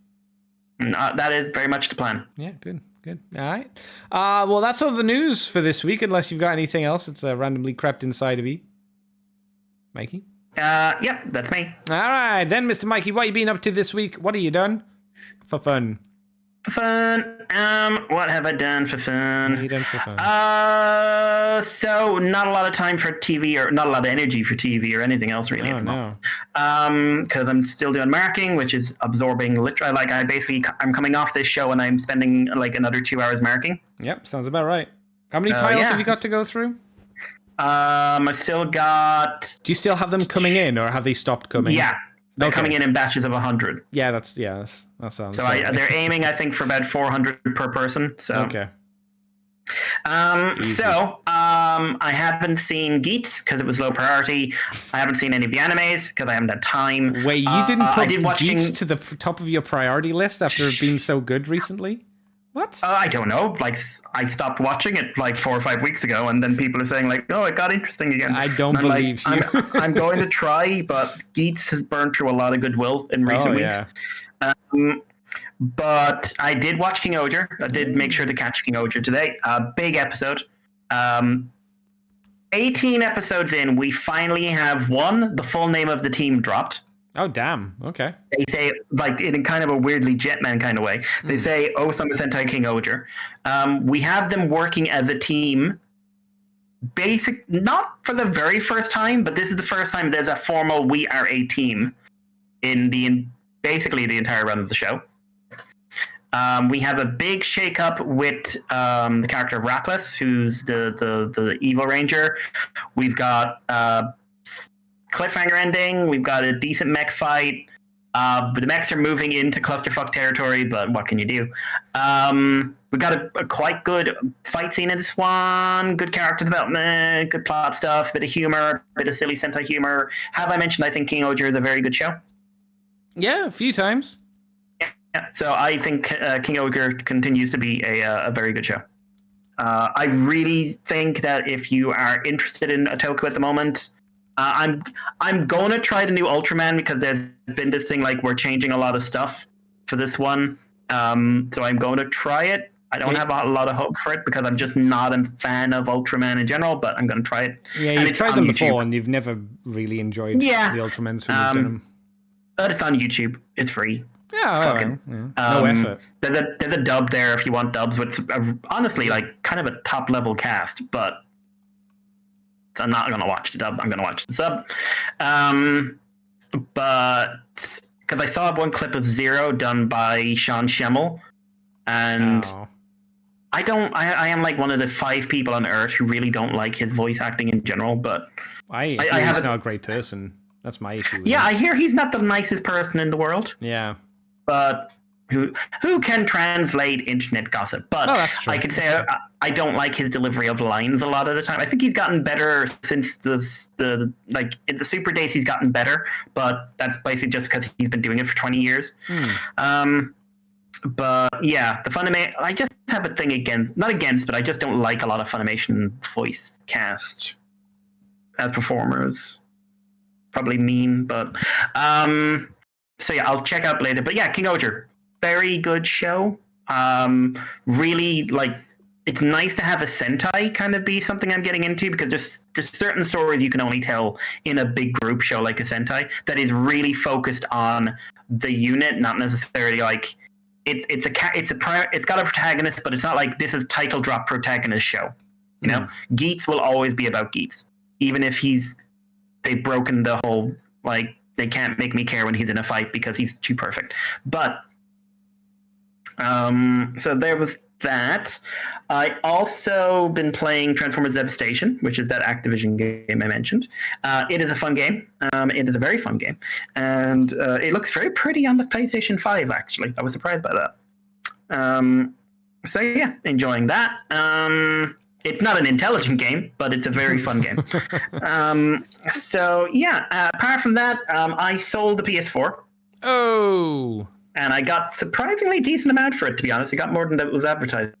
That is very much the plan.
Yeah, good. All right. Well, that's all the news for this week, unless you've got anything else that's randomly crept inside of you. Mikey?
Yeah, that's me.
All right, then, Mr. Mikey, what have you been up to this week? What have you done for fun?
What have I done for fun?
What have you done for fun?
So not a lot of time for TV, or not a lot of energy for TV or anything else really at the moment. Because I'm still doing marking, which is absorbing literally. Like I'm coming off this show and I'm spending like another 2 hours marking.
Yep, sounds about right. How many piles have you got to go through?
I've still got.
Do you still have them coming in, or have they stopped coming?
Yeah. They're coming in batches of 100.
Yeah, that sounds.
So they're aiming, I think, for about 400 per person. So
okay.
I haven't seen Geats because it was low priority. I haven't seen any of the animes because I haven't had time.
Wait, you didn't put Geats to the top of your priority list after being so good recently? What?
I don't know. Like, I stopped watching it like 4 or 5 weeks ago, and then people are saying like, "Oh, it got interesting again."
I don't believe you.
I'm going to try, but Geats has burned through a lot of goodwill in recent weeks. But I did watch King Oger. I did make sure to catch King Oger today. Big episode. 18 episodes in, we finally have the full name of the team dropped.
Oh, damn. Okay.
They say, like, in kind of a weirdly Jetman kind of way, they say, Osama Sentai King Oger. We have them working as a team, not for the very first time, but this is the first time there's a formal "we are a team" in basically the entire run of the show. We have a big shakeup with the character of Rapless, who's the evil ranger. We've got cliffhanger ending. We've got a decent mech fight. But the mechs are moving into clusterfuck territory, but what can you do? We've got a quite good fight scene in this one. Good character development, good plot stuff, bit of humor, bit of silly Sentai humor. Have I mentioned I think King Oger is a very good show?
Yeah, a few times.
Yeah, so I think King Oger continues to be a very good show. I really think that if you are interested in Otaku at the moment, I'm going to try the new Ultraman because there's been this thing like we're changing a lot of stuff for this one. So I'm going to try it. I don't have a lot of hope for it because I'm just not a fan of Ultraman in general, but I'm going to try it.
Yeah, you've tried them before and you've never really enjoyed the Ultramans when you've done them.
But it's on YouTube. It's free.
Yeah, no effort.
There's a dub there if you want dubs. With honestly, like kind of a top level cast, but I'm not gonna watch the dub. I'm gonna watch the sub. But because I saw one clip of Zero done by Sean Schemmel, and I am like one of the 5 people on Earth who really don't like his voice acting in general. But
I he's not a great person. That's my issue. With him.
I hear he's not the nicest person in the world.
Yeah.
But who can translate internet gossip? But
that's true.
I could say I don't like his delivery of lines a lot of the time. I think he's gotten better since the in the Super Days. He's gotten better, but that's basically just because he's been doing it for 20 years. But yeah, the Funimation. I just have a thing not against, but I just don't like a lot of Funimation voice cast as performers. Probably mean, but so yeah, I'll check out later. But yeah, King Oger, very good show. Really, like, it's nice to have a Sentai kind of be something I'm getting into, because there's certain stories you can only tell in a big group show like a Sentai that is really focused on the unit, not necessarily like it's got a protagonist, but it's not like this is title drop protagonist show. You know, Geats will always be about Geats, even if they've broken the whole like. They can't make me care when he's in a fight because he's too perfect. But so there was that. I also been playing Transformers Devastation, which is that Activision game I mentioned. It is a fun game. It is a very fun game, and it looks very pretty on the PlayStation 5. Actually, I was surprised by that. So yeah, enjoying that. It's not an intelligent game, but it's a very fun game. So yeah, apart from that, I sold the PS4.
Oh.
And I got surprisingly decent amount for it, to be honest. I got more than that was advertised.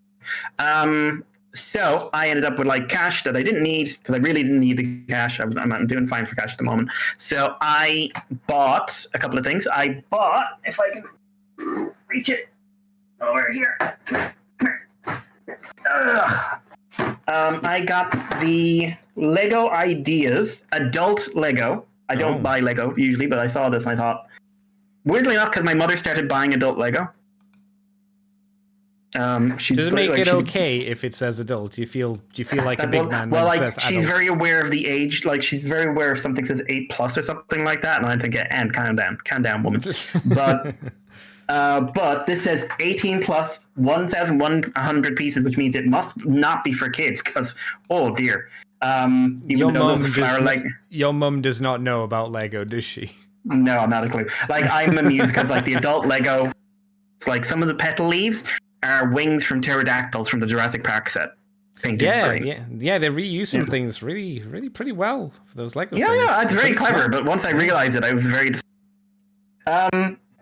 So I ended up with like cash that I didn't need, because I really didn't need the cash. I'm doing fine for cash at the moment. So I bought a couple of things. I bought, if I can reach it, over here. I got the Lego Ideas Adult Lego. I don't buy Lego usually, but I saw this and I thought, weirdly enough, because my mother started buying adult Lego.
Does it make it okay if it says adult? Do you feel like a big man?
Well, like
says
she's
adult?
very aware of the age. Like she's very aware if something says 8+ or something like that, and I think, and calm down, woman. But this says 18+, 1,100 pieces, which means it must not be for kids. Because oh dear,
your mum does not know about Lego, does she?
No, not a clue. Like I'm amused because like the adult Lego, it's like some of the petal leaves are wings from pterodactyls from the Jurassic Park set. Painted green.
Yeah. They reuse some things really pretty well for those Lego things.
Yeah, it's very clever. Smart. But once I realized it, I was very.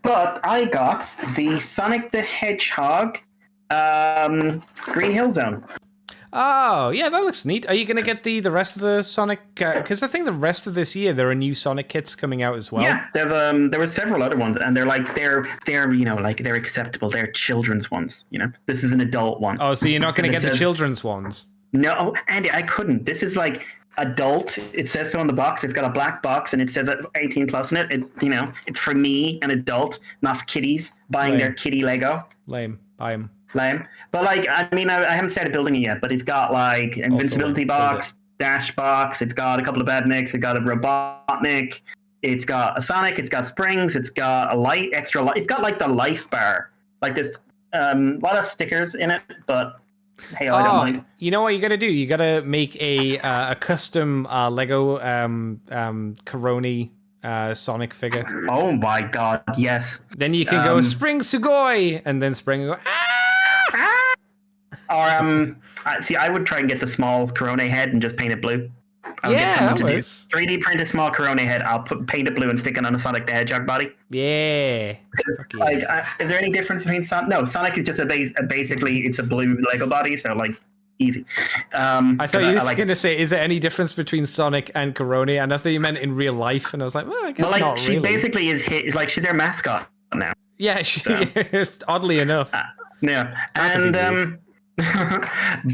But I got the Sonic the Hedgehog Green Hill Zone.
Oh, yeah, that looks neat. Are you going to get the rest of the Sonic? Because I think the rest of this year there are new Sonic kits coming out as well.
Yeah, there were several other ones, and they're they're acceptable. They're children's ones. You know, this is an adult one.
Oh, so you're not going to get the children's ones?
No, Andy, I couldn't. This is like adult. It says so on the box. It's got a black box, and it says 18+ in it. It's for me, an adult, not for kiddies buying their kiddie Lego.
Lame. Buy 'em.
Lame. But like, I mean, I haven't started building it yet, but it's got like invincibility box, dash box, it's got a couple of badniks, it's got a Robotnik, it's got a Sonic, it's got springs, it's got a extra light, it's got like the life bar. Like there's a lot of stickers in it, but hey, I don't mind.
You know what you gotta do? You gotta make a custom Lego Coroni Sonic figure.
Oh my god, yes.
Then you can go Spring Sugoi, and then Spring will go
Or see, I would try and get the small Corona head and just paint it blue. I'll
get someone
to do 3D print a small Corona head. I'll paint it blue and stick it on a Sonic the Hedgehog body.
Yeah.
Like, is there any difference between Sonic? No, Sonic is just basically it's a blue Lego body, so like easy.
I thought you were going to say, is there any difference between Sonic and Corona? And I thought you meant in real life, and I was like, well, I guess not really.
She basically is like she's their mascot now.
Yeah, she is, oddly enough.
Yeah, and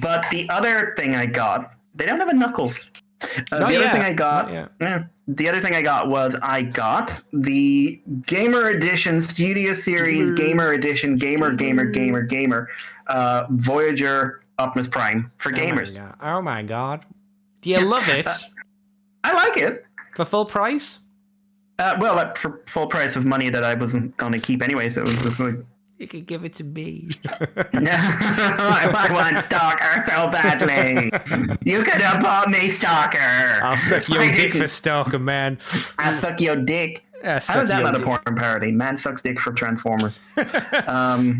but the other thing I got, they don't have a Knuckles. The other thing I got, the other thing I got was I got the Gamer Edition Studio Series Gamer Edition Gamer Voyager Optimus Prime for gamers.
Oh my god! Do you love it?
I like it
for full price.
Well, for full price of money that I wasn't going to keep anyway, so it was just like.
You could give it to me.
No, I want Stalker so badly. You could have bought me Stalker.
I'll suck your dick for Stalker, man.
I'll suck your dick. How is that not a porn parody? Man sucks dick for Transformers.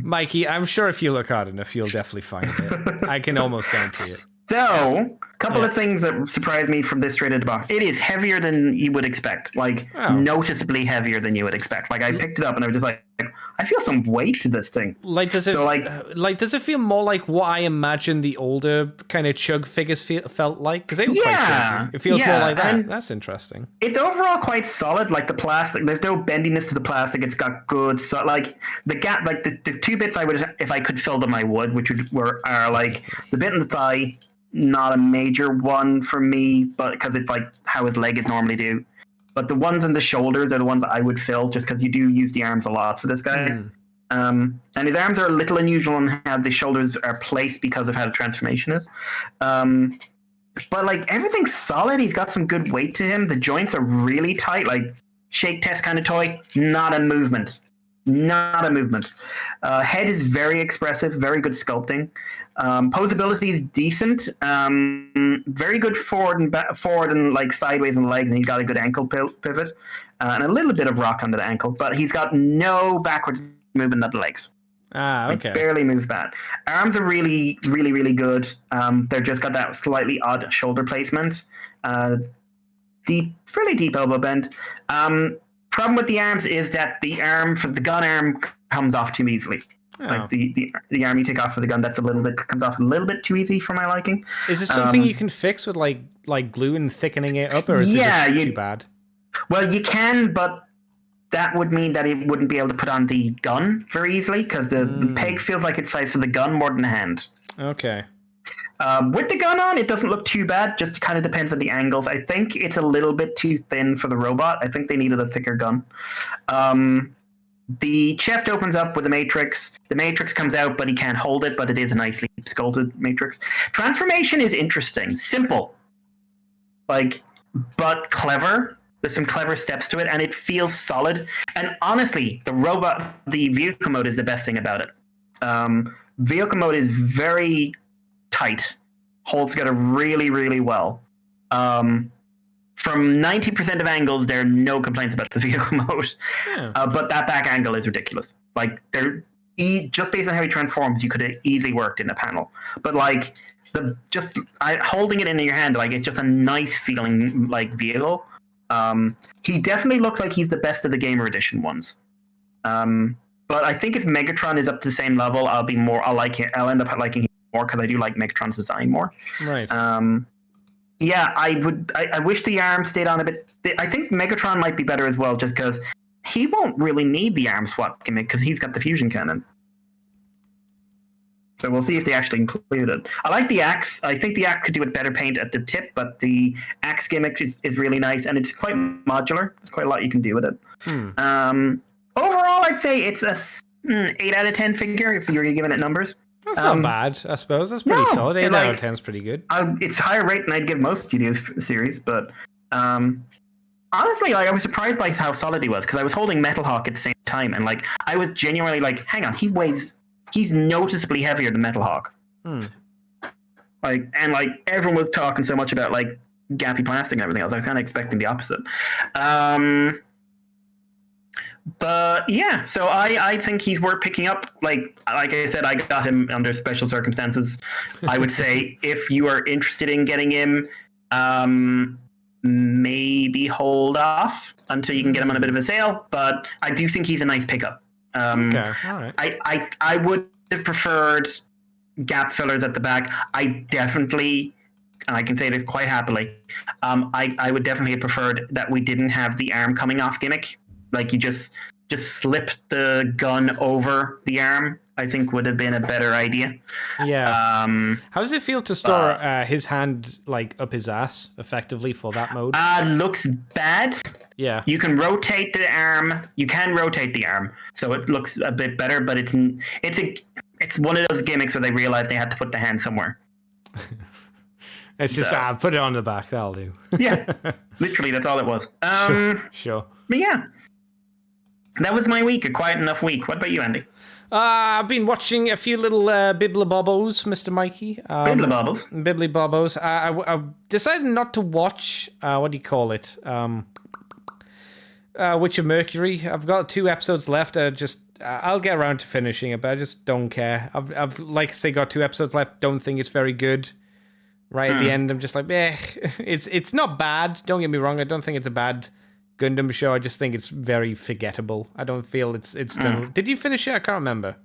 Mikey, I'm sure if you look hard enough, you'll definitely find it. I can almost guarantee it.
So, a couple of things that surprised me from this straight into box. It is heavier than you would expect. Like, noticeably heavier than you would expect. Like, I picked it up and I was just like, I feel some weight to this thing.
Like, does it does it feel more like what I imagine the older kind of Chug figures felt like? Because they were quite chunky. It feels more like that. And that's interesting.
It's overall quite solid. Like the plastic, there's no bendiness to the plastic. It's got good, like the gap, like the two bits I would, if I could fill them, I would, which are like the bit in the thigh. Not a major one for me, but because it's like how his leg is normally do. But the ones in the shoulders are the ones that I would fill, just because you do use the arms a lot for this guy. And his arms are a little unusual in how the shoulders are placed because of how the transformation is. But like everything's solid. He's got some good weight to him. The joints are really tight, like shake test kind of toy. Not a movement. Head is very expressive, very good sculpting. Posability is decent. Very good forward and like sideways and legs, and he's got a good ankle pivot and a little bit of rock under the ankle, but he's got no backwards movement of the legs.
Okay.
Like, barely moves back. Arms are really, really, really good. They're just got that slightly odd shoulder placement. Fairly deep elbow bend. Problem with the arms is that the gun arm comes off too easily. Like the arm you take off for the gun, comes off a little bit too easy for my liking.
Is it something you can fix with like glue and thickening it up, or is it just too bad?
Well, you can, but that would mean that it wouldn't be able to put on the gun very easily because the peg feels like it's sized for the gun more than the hand.
Okay.
With the gun on, it doesn't look too bad. Just kind of depends on the angles. I think it's a little bit too thin for the robot. I think they needed a thicker gun. The chest opens up with the Matrix. The Matrix comes out, but he can't hold it, but it is a nicely sculpted Matrix. Transformation is interesting. Simple. But clever. There's some clever steps to it, and it feels solid. And honestly, the vehicle mode is the best thing about it. Vehicle mode is very tight. Holds together really, really well. From 90% of angles, there are no complaints about the vehicle mode. Yeah. But that back angle is ridiculous. Like, just based on how he transforms, you could have easily worked in a panel. But like, holding it in your hand, like, it's just a nice feeling like vehicle. He definitely looks like he's the best of the Gamer Edition ones. But I think if Megatron is up to the same level, I'll end up liking him more because I do like Megatron's design more.
Right.
Yeah, I wish the arm stayed on a bit. I think Megatron might be better as well, just because he won't really need the arm swap gimmick because he's got the fusion cannon. So we'll see if they actually include it. I like the axe. I think the axe could do with better paint at the tip, but the axe gimmick is really nice, and it's quite modular. There's quite a lot you can do with it. Overall, I'd say it's a 8 out of 10 figure if you're giving it numbers.
That's not bad, I suppose. That's pretty solid. 8 out of 10 is pretty good.
It's higher rate than I'd give most studio series, but honestly, I was surprised by how solid he was because I was holding Metal Hawk at the same time, and I was genuinely like, hang on, he's noticeably heavier than Metal Hawk. Everyone was talking so much about gappy plastic and everything else. I was kind of expecting the opposite. But yeah, so I think he's worth picking up. Like I said, I got him under special circumstances. I would say if you are interested in getting him, maybe hold off until you can get him on a bit of a sale. But I do think he's a nice pickup.
Okay, all right.
I would have preferred gap fillers at the back. I definitely, and I can say this quite happily, I would definitely have preferred that we didn't have the arm coming off gimmick. Like you just slip the gun over the arm I think would have been a better idea.
Yeah. How does it feel to store his hand like up his ass effectively for that mode?
Looks bad.
Yeah.
You can rotate the arm. You can rotate the arm, so it looks a bit better. But it's one of those gimmicks where they realized they had to put the hand somewhere.
It's just put it on the back. That'll do.
Yeah, literally, that's all it was.
Sure.
But yeah, that was my week. A quiet enough week. What about you, Andy?
I've been watching a few little Bibblibobos, Mr. Mikey. Bibblibobos. I decided not to watch, what do you call it? Witch of Mercury. I've got 2 episodes left. I'll get around to finishing it, but I just don't care. I've like I say, got 2 episodes left. Don't think it's very good. Right at the end, I'm just like, it's not bad. Don't get me wrong. I don't think it's a bad Gundam show. I just think it's very forgettable. I don't feel it's done. Did you finish it? I can't remember.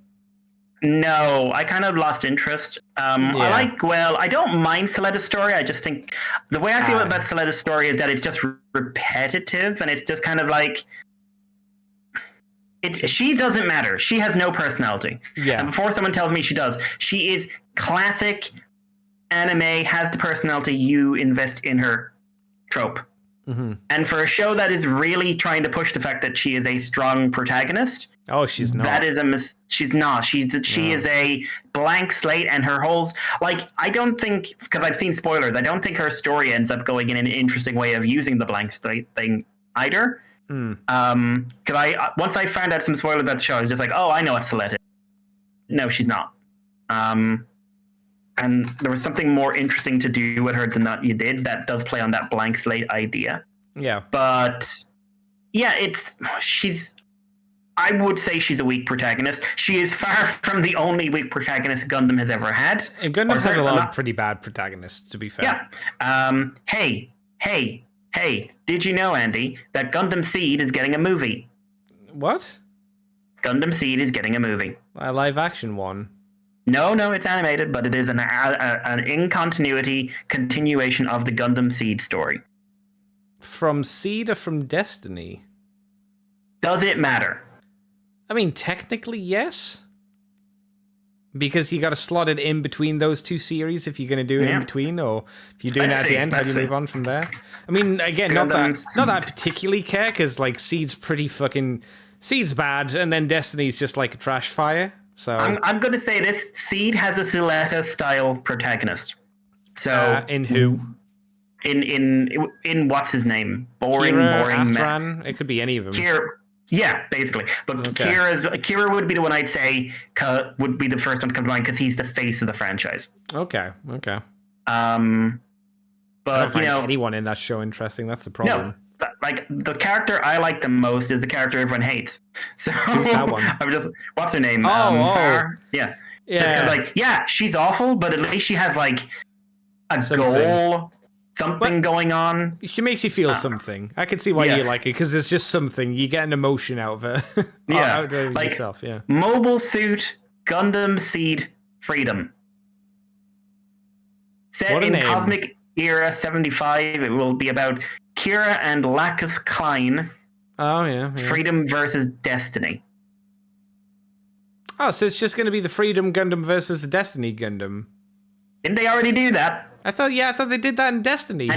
No, I kind of lost interest. I don't mind Soleda's story. I just think the way I feel about Soleda's story is that it's just repetitive, and it's just kind of like she doesn't matter. She has no personality.
Yeah.
And before someone tells me she does, she is classic anime, has the personality you invest in her trope.
Mm-hmm.
And for a show that is really trying to push the fact that she is a strong protagonist,
she's not.
That is she's not. She is a blank slate, and her holes. Like, I don't think, because I've seen spoilers, I don't think her story ends up going in an interesting way of using the blank slate thing either. Because once I found out some spoilers about the show, I was just like, oh, I know it's Soleta. No, she's not. And there was something more interesting to do with her than that you did that does play on that blank slate idea.
Yeah.
But yeah, I would say she's a weak protagonist. She is far from the only weak protagonist Gundam has ever had.
And Gundam has a lot of pretty bad protagonists, to be fair.
Yeah. Hey, did you know, Andy, that Gundam Seed is getting a movie?
What?
Gundam Seed is getting a movie.
A live action one?
No, it's animated, but it is an in-continuity continuation of the Gundam Seed story.
From Seed or from Destiny?
Does it matter?
I mean, technically, yes. Because you got to slot it in between those 2 series if you're going to do it in between, or if you're doing it at the end, how do you move on from there? I mean, again, not that I particularly care, because like Seed's Seed's bad, and then Destiny's just like a trash fire. So
I'm going to say this: Seed has a Soleta style protagonist. So
in who?
In what's his name? Boring.
Afran? It could be any of them.
Yeah, basically. But Kira would be the one I'd say would be the first one to come to mind, because he's the face of the franchise.
Okay.
But
I don't find anyone in that show interesting. That's the problem.
No. Like, the character I like the most is the character everyone hates. So
who's that one?
What's her name?
Farr.
Yeah. Yeah, she's awful, but at least she has like goal, something going on.
She makes you feel something. I can see why you like it, because there's just something. You get an emotion out of it. Out of
like
yourself. Yeah.
Mobile Suit Gundam Seed Freedom. Set in Cosmic Era 75, it will be about Kira and Lacus Klein.
Oh, yeah.
Freedom versus Destiny.
Oh, so it's just going to be the Freedom Gundam versus the Destiny Gundam.
Didn't they already do that?
I thought they did that in Destiny.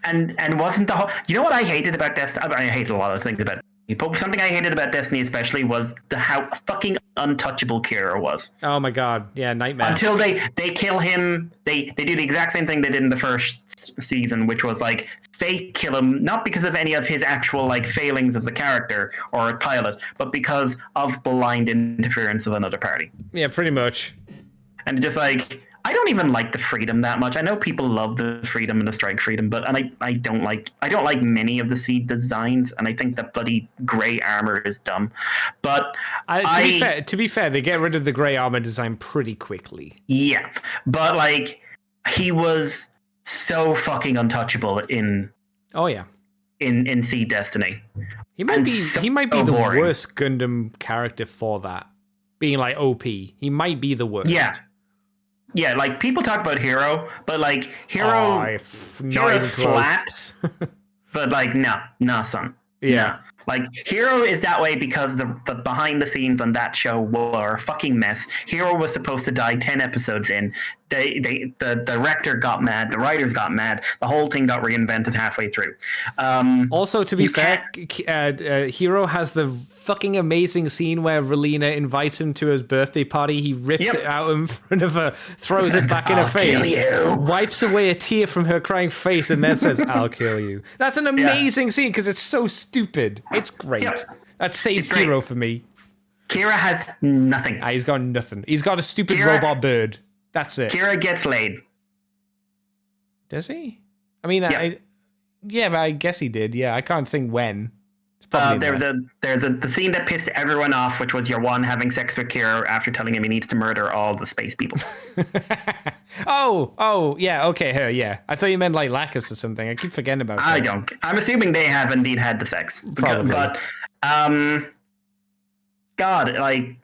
And wasn't the whole... You know what I hated about Destiny? I hated a lot of things about Destiny, but something I hated about Destiny especially was how fucking untouchable Kira was.
Oh my god, yeah, nightmare.
Until they kill him, they do the exact same thing they did in the first season, which was like fake kill him, not because of any of his actual like failings as a character or a pilot, but because of blind interference of another party.
Yeah, pretty much.
And just like, I don't even like the Freedom that much. I know people love the Freedom and the Strike Freedom, but I don't like many of the Seed designs, and I think that bloody grey armor is dumb. But
to be fair, they get rid of the grey armor design pretty quickly.
Yeah, but like, he was so fucking untouchable in in Seed Destiny.
He might be the worst Gundam character for that, being like OP. He might be the worst.
Yeah, like, people talk about Hero, but like Hero's flat. But like, no, son.
Yeah.
Like, Hero is that way because the behind the scenes on that show were a fucking mess. Hero was supposed to die 10 episodes in. The director got mad, the writers got mad, the whole thing got reinvented halfway through.
Also, to be fair, Hero has the fucking amazing scene where Relina invites him to his birthday party. He rips it out in front of her, throws it back in her face, wipes away a tear from her crying face, and then says, "I'll kill you." That's an amazing scene because it's so stupid. It's great. That saves Hero for me.
Kira has nothing.
He's got nothing. He's got a stupid robot bird. That's it.
Kira gets laid.
Does he? I mean, but I guess he did. Yeah, I can't think when.
There's the scene that pissed everyone off, which was Yawan having sex with Kira after telling him he needs to murder all the space people.
oh, yeah, okay, her, yeah. I thought you meant like Lacus or something. I keep forgetting about that.
I don't. I'm assuming they have indeed had the sex.
Probably.
But, God, like,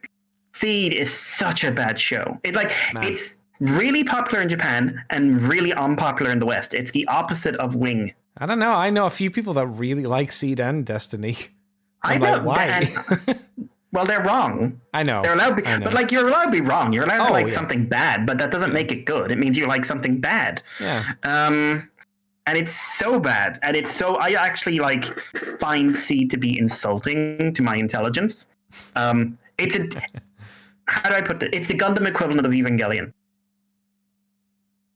Seed is such a bad show. It's really popular in Japan and really unpopular in the West. It's the opposite of Wing.
I don't know. I know a few people that really like Seed and Destiny.
I know. Like, why? Well, they're wrong.
I know.
They're allowed to be, but like you're allowed to be wrong. You're allowed to like something bad, but that doesn't make it good. It means you like something bad.
Yeah.
And it's so bad, and it's so. I actually like find Seed to be insulting to my intelligence. It's a. How do I put it? It's the Gundam equivalent of Evangelion.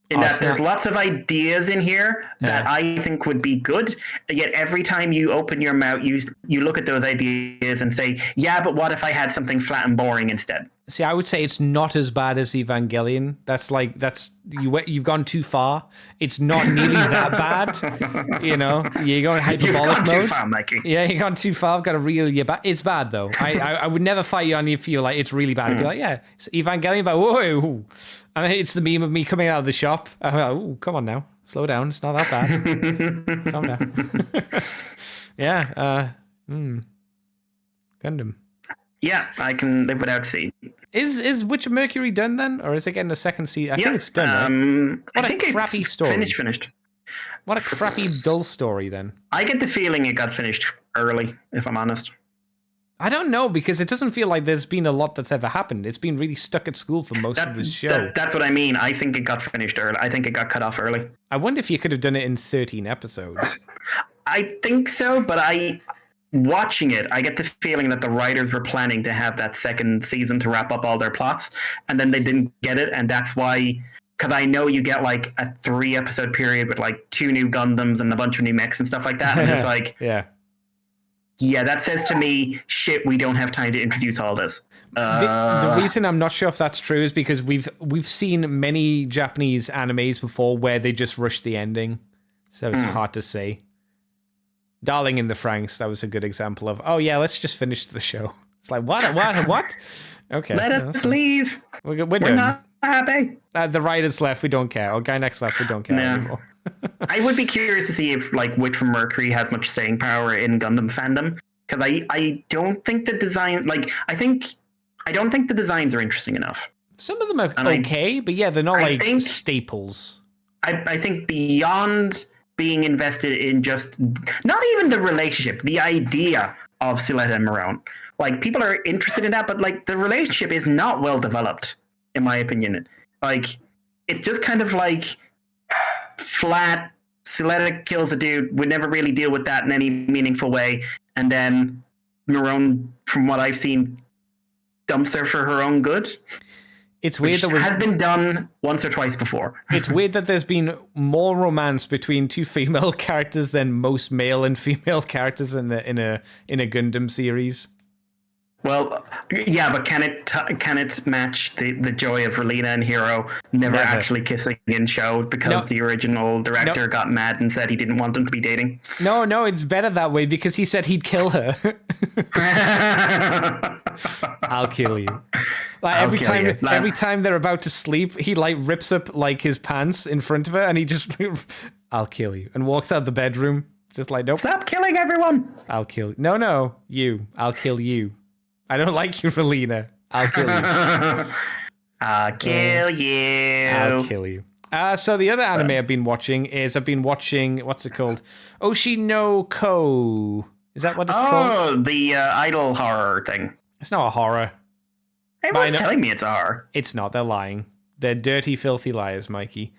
In that there's lots of ideas in here that I think would be good, yet every time you open your mouth, you look at those ideas and say, yeah, but what if I had something flat and boring instead?
See, I would say it's not as bad as Evangelion. You've gone too far. It's not nearly that bad. You know, you're going hyperbolic
You've gone
mode.
Too far, Mikey.
Yeah, you've gone too far. I've got to reel you back. It's bad though. I would never fight you on if you like it's really bad. I'd be like, yeah, it's Evangelion, but whoa. And it's the meme of me coming out of the shop. I'm like, oh, come on now. Slow down. It's not that bad. Calm down. Yeah. Gundam.
Yeah, I can live without Seed.
Is Witch of Mercury done then? Or is it getting a second season? I think it's done. Right? What a crappy story.
Finished.
What a crappy, dull story then.
I get the feeling it got finished early, if I'm honest.
I don't know, because it doesn't feel like there's been a lot that's ever happened. It's been really stuck at school for most of the show.
That's what I mean. I think it got finished early. I think it got cut off early.
I wonder if you could have done it in 13 episodes.
I think so, but watching it, I get the feeling that the writers were planning to have that second season to wrap up all their plots, and then they didn't get it, and that's why... Because I know you get like a 3-episode period with like 2 new Gundams and a bunch of new mechs and stuff like that, and it's like... Yeah, that says to me, shit, we don't have time to introduce all this.
The reason I'm not sure if that's true is because we've seen many Japanese animes before where they just rush the ending, so it's hard to say. Darling in the Franxx, that was a good example of, oh yeah, let's just finish the show. It's like, what? Okay.
Let us leave.
We're
not happy.
The writers left, we don't care. Or Gainax left, we don't care anymore.
I would be curious to see if like Witch from Mercury has much staying power in Gundam fandom, because I don't think the design I don't think the designs are interesting enough.
Some of them are okay, but yeah, they're not staples.
I think beyond being invested in just not even the relationship, the idea of Siletta and Marone. Like people are interested in that, but like the relationship is not well developed, in my opinion. Like it's just kind of like flat. Siletta kills a dude. Would never really deal with that in any meaningful way, and then Marone, from what I've seen, dumps her for her own good.
It's weird that
has been done once or twice before.
It's weird that there's been more romance between 2 female characters than most male and female characters in a Gundam series.
Well, yeah, but can it match the joy of Relina and Hero never actually kissing in show because the original director got mad and said he didn't want them to be dating?
No, it's better that way because he said he'd kill her. I'll kill you. Like every time they're about to sleep, he like rips up like his pants in front of her and he just I'll kill you and walks out the bedroom just like nope.
Stop killing everyone.
I'll kill you. No, you. I'll kill you. I don't like you, Relina. I'll kill you.
I'll kill you.
I'll kill you. So the other anime I've been watching, what's it called? Oshi no Ko. Is that what it's called?
Oh, the idol horror thing.
It's not a horror.
Everyone's telling me it's a horror.
It's not. They're lying. They're dirty, filthy liars, Mikey.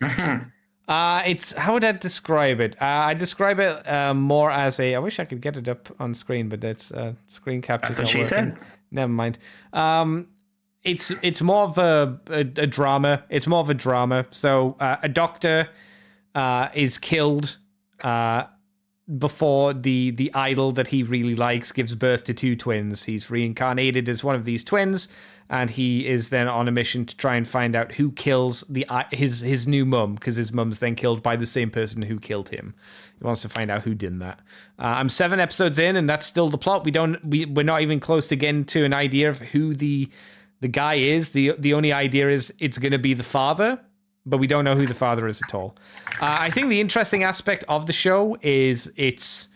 It's how would I describe it? I describe it more as a. I wish I could get it up on screen, but it's screen capture.
That's what she said.
Never mind. It's more of a drama. It's more of a drama. So a doctor is killed before the idol that he really likes gives birth to two twins. He's reincarnated as one of these twins, and he is then on a mission to try and find out who kills his new mum, because his mum's then killed by the same person who killed him. He wants to find out who did that. I'm 7 episodes in, and that's still the plot. We're not even close to getting to an idea of who the guy is. The only idea is it's going to be the father, but we don't know who the father is at all. I think the interesting aspect of the show is it's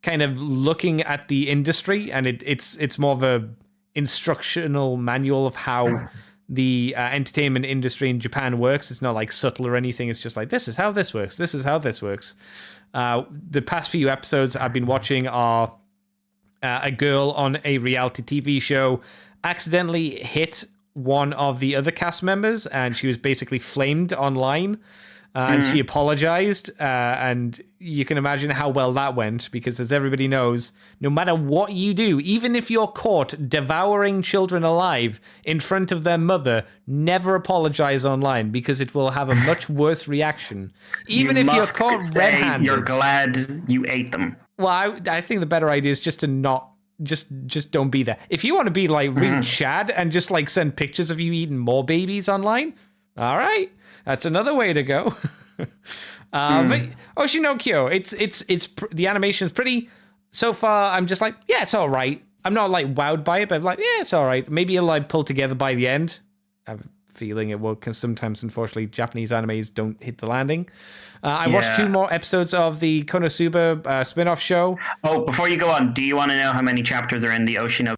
kind of looking at the industry, and it's more of a instructional manual of how the entertainment industry in Japan works. It's not like subtle or anything. It's just like, this is how this works. This is how this works. The past few episodes I've been watching are a girl on a reality TV show accidentally hit one of the other cast members, and she was basically flamed online. And she apologized, and you can imagine how well that went, because as everybody knows, no matter what you do, even if you're caught devouring children alive in front of their mother, never apologize online, because it will have a much worse reaction. Even if you're caught red-handed.
You're glad you ate them.
Well, I think the better idea is just to not, just don't be there. If you want to be like really Chad and just like send pictures of you eating more babies online, all right. That's another way to go. But Oshinokyo, it's the animation's pretty. So far, I'm just like, yeah, it's all right. I'm not like wowed by it, but I'm like, yeah, it's all right. Maybe it'll like pull together by the end. I have a feeling it will, because sometimes, unfortunately, Japanese animes don't hit the landing. I watched 2 more episodes of the Konosuba spin-off show.
Oh, before you go on, do you want to know how many chapters are in the Oshinokyo?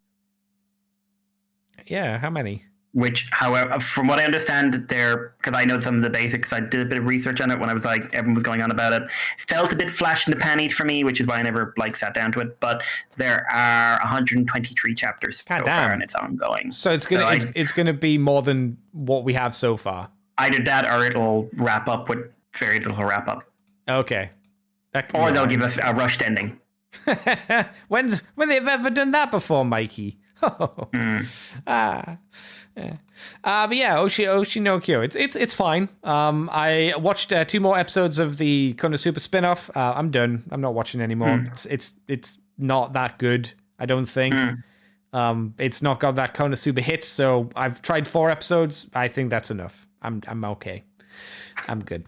Yeah, how many?
Which, however, from what I understand, because I know some of the basics, I did a bit of research on it when I was like, everyone was going on about it. Felt a bit flash in the panties for me, which is why I never like sat down to it. But there are 123 chapters so far, and it's ongoing.
So it's gonna be more than what we have so far.
Either that, or it'll wrap up with very little wrap up.
Okay.
Or they'll give us a rushed ending.
When they've ever done that before, Mikey? But yeah, Oshinokyo, it's fine. I watched 2 more episodes of the Konosuba spin-off. I'm done. I'm not watching anymore. It's not that good, I don't think. It's not got that Konosuba hit, so I've tried 4 episodes. I think that's enough. I'm okay. I'm good.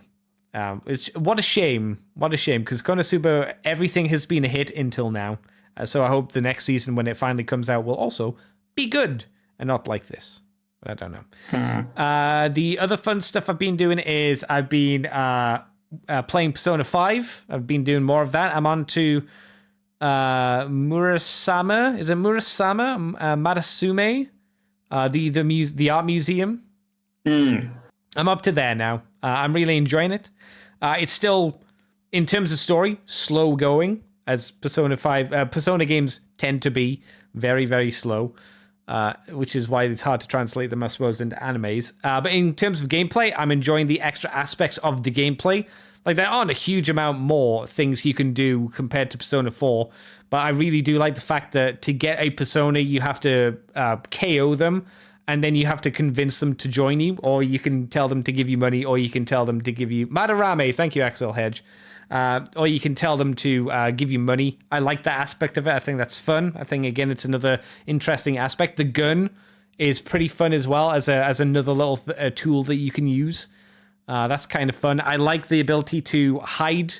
What a shame, because Konosuba, everything has been a hit until now. So I hope the next season, when it finally comes out, will also be good and not like this. But I don't know. The other fun stuff I've been doing is I've been playing Persona 5. I've been doing more of that. I'm on to Murasama. Is it Murasama? Matasume? The art museum. I'm up to there now. I'm really enjoying it. It's still, in terms of story, slow going, as Persona games tend to be very, very slow, which is why it's hard to translate them, I suppose, into animes. But in terms of gameplay, I'm enjoying the extra aspects of the gameplay. Like, there aren't a huge amount more things you can do compared to Persona 4, but I really do like the fact that to get a Persona, you have to KO them, and then you have to convince them to join you, or you can tell them to give you money, or you can tell them to give you... Madarame, thank you, Axel Hedge. Or you can tell them to give you money. I like that aspect of it. I think that's fun. I think, again, it's another interesting aspect. The gun is pretty fun as well as another little tool that you can use. That's kind of fun. I like the ability to hide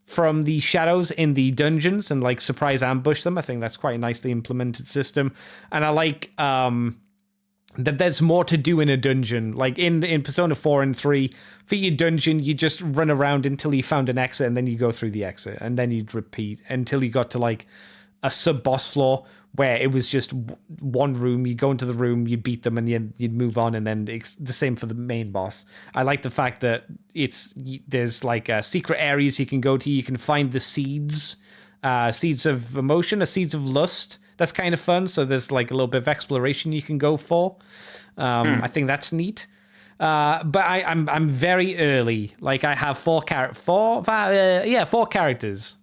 from the shadows in the dungeons and like surprise ambush them. I think that's quite a nicely implemented system. And I like... that there's more to do in a dungeon. Like in Persona 4 and 3, for your dungeon, you just run around until you found an exit, and then you go through the exit, and then you'd repeat until you got to like a sub-boss floor where it was just one room. You go into the room, you beat them, and you'd move on, and then it's the same for the main boss. I like the fact that there's like secret areas you can go to. You can find the seeds Seeds of Emotion, a Seeds of Lust. That's kind of fun. So there's like a little bit of exploration you can go for. I think that's neat. But I'm very early. Like I have four characters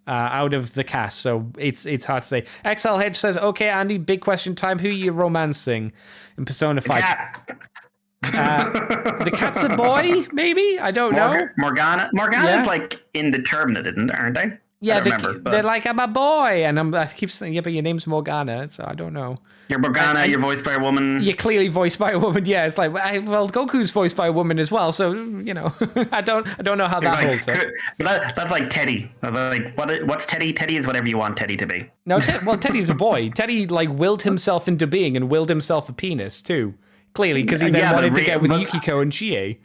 out of the cast, so it's hard to say. XL Hedge says, "Okay, Andy, big question time. Who are you romancing in Persona 5?" The cat's a boy, maybe? I don't know.
Morgana is like indeterminate, aren't they?
Yeah, they're like, I'm a boy, and I keep saying, yeah, but your name's Morgana, so I don't know.
You're Morgana, you're voiced by a woman.
You're clearly voiced by a woman, yeah. It's like, well, Goku's voiced by a woman as well, so, you know, I don't know how that holds up.
That's like Teddy. Like, what's Teddy? Teddy is whatever you want Teddy to be.
No, Teddy's a boy. Teddy, like, willed himself into being and willed himself a penis, too. Clearly, because he then wanted to get with Yukiko and Chie.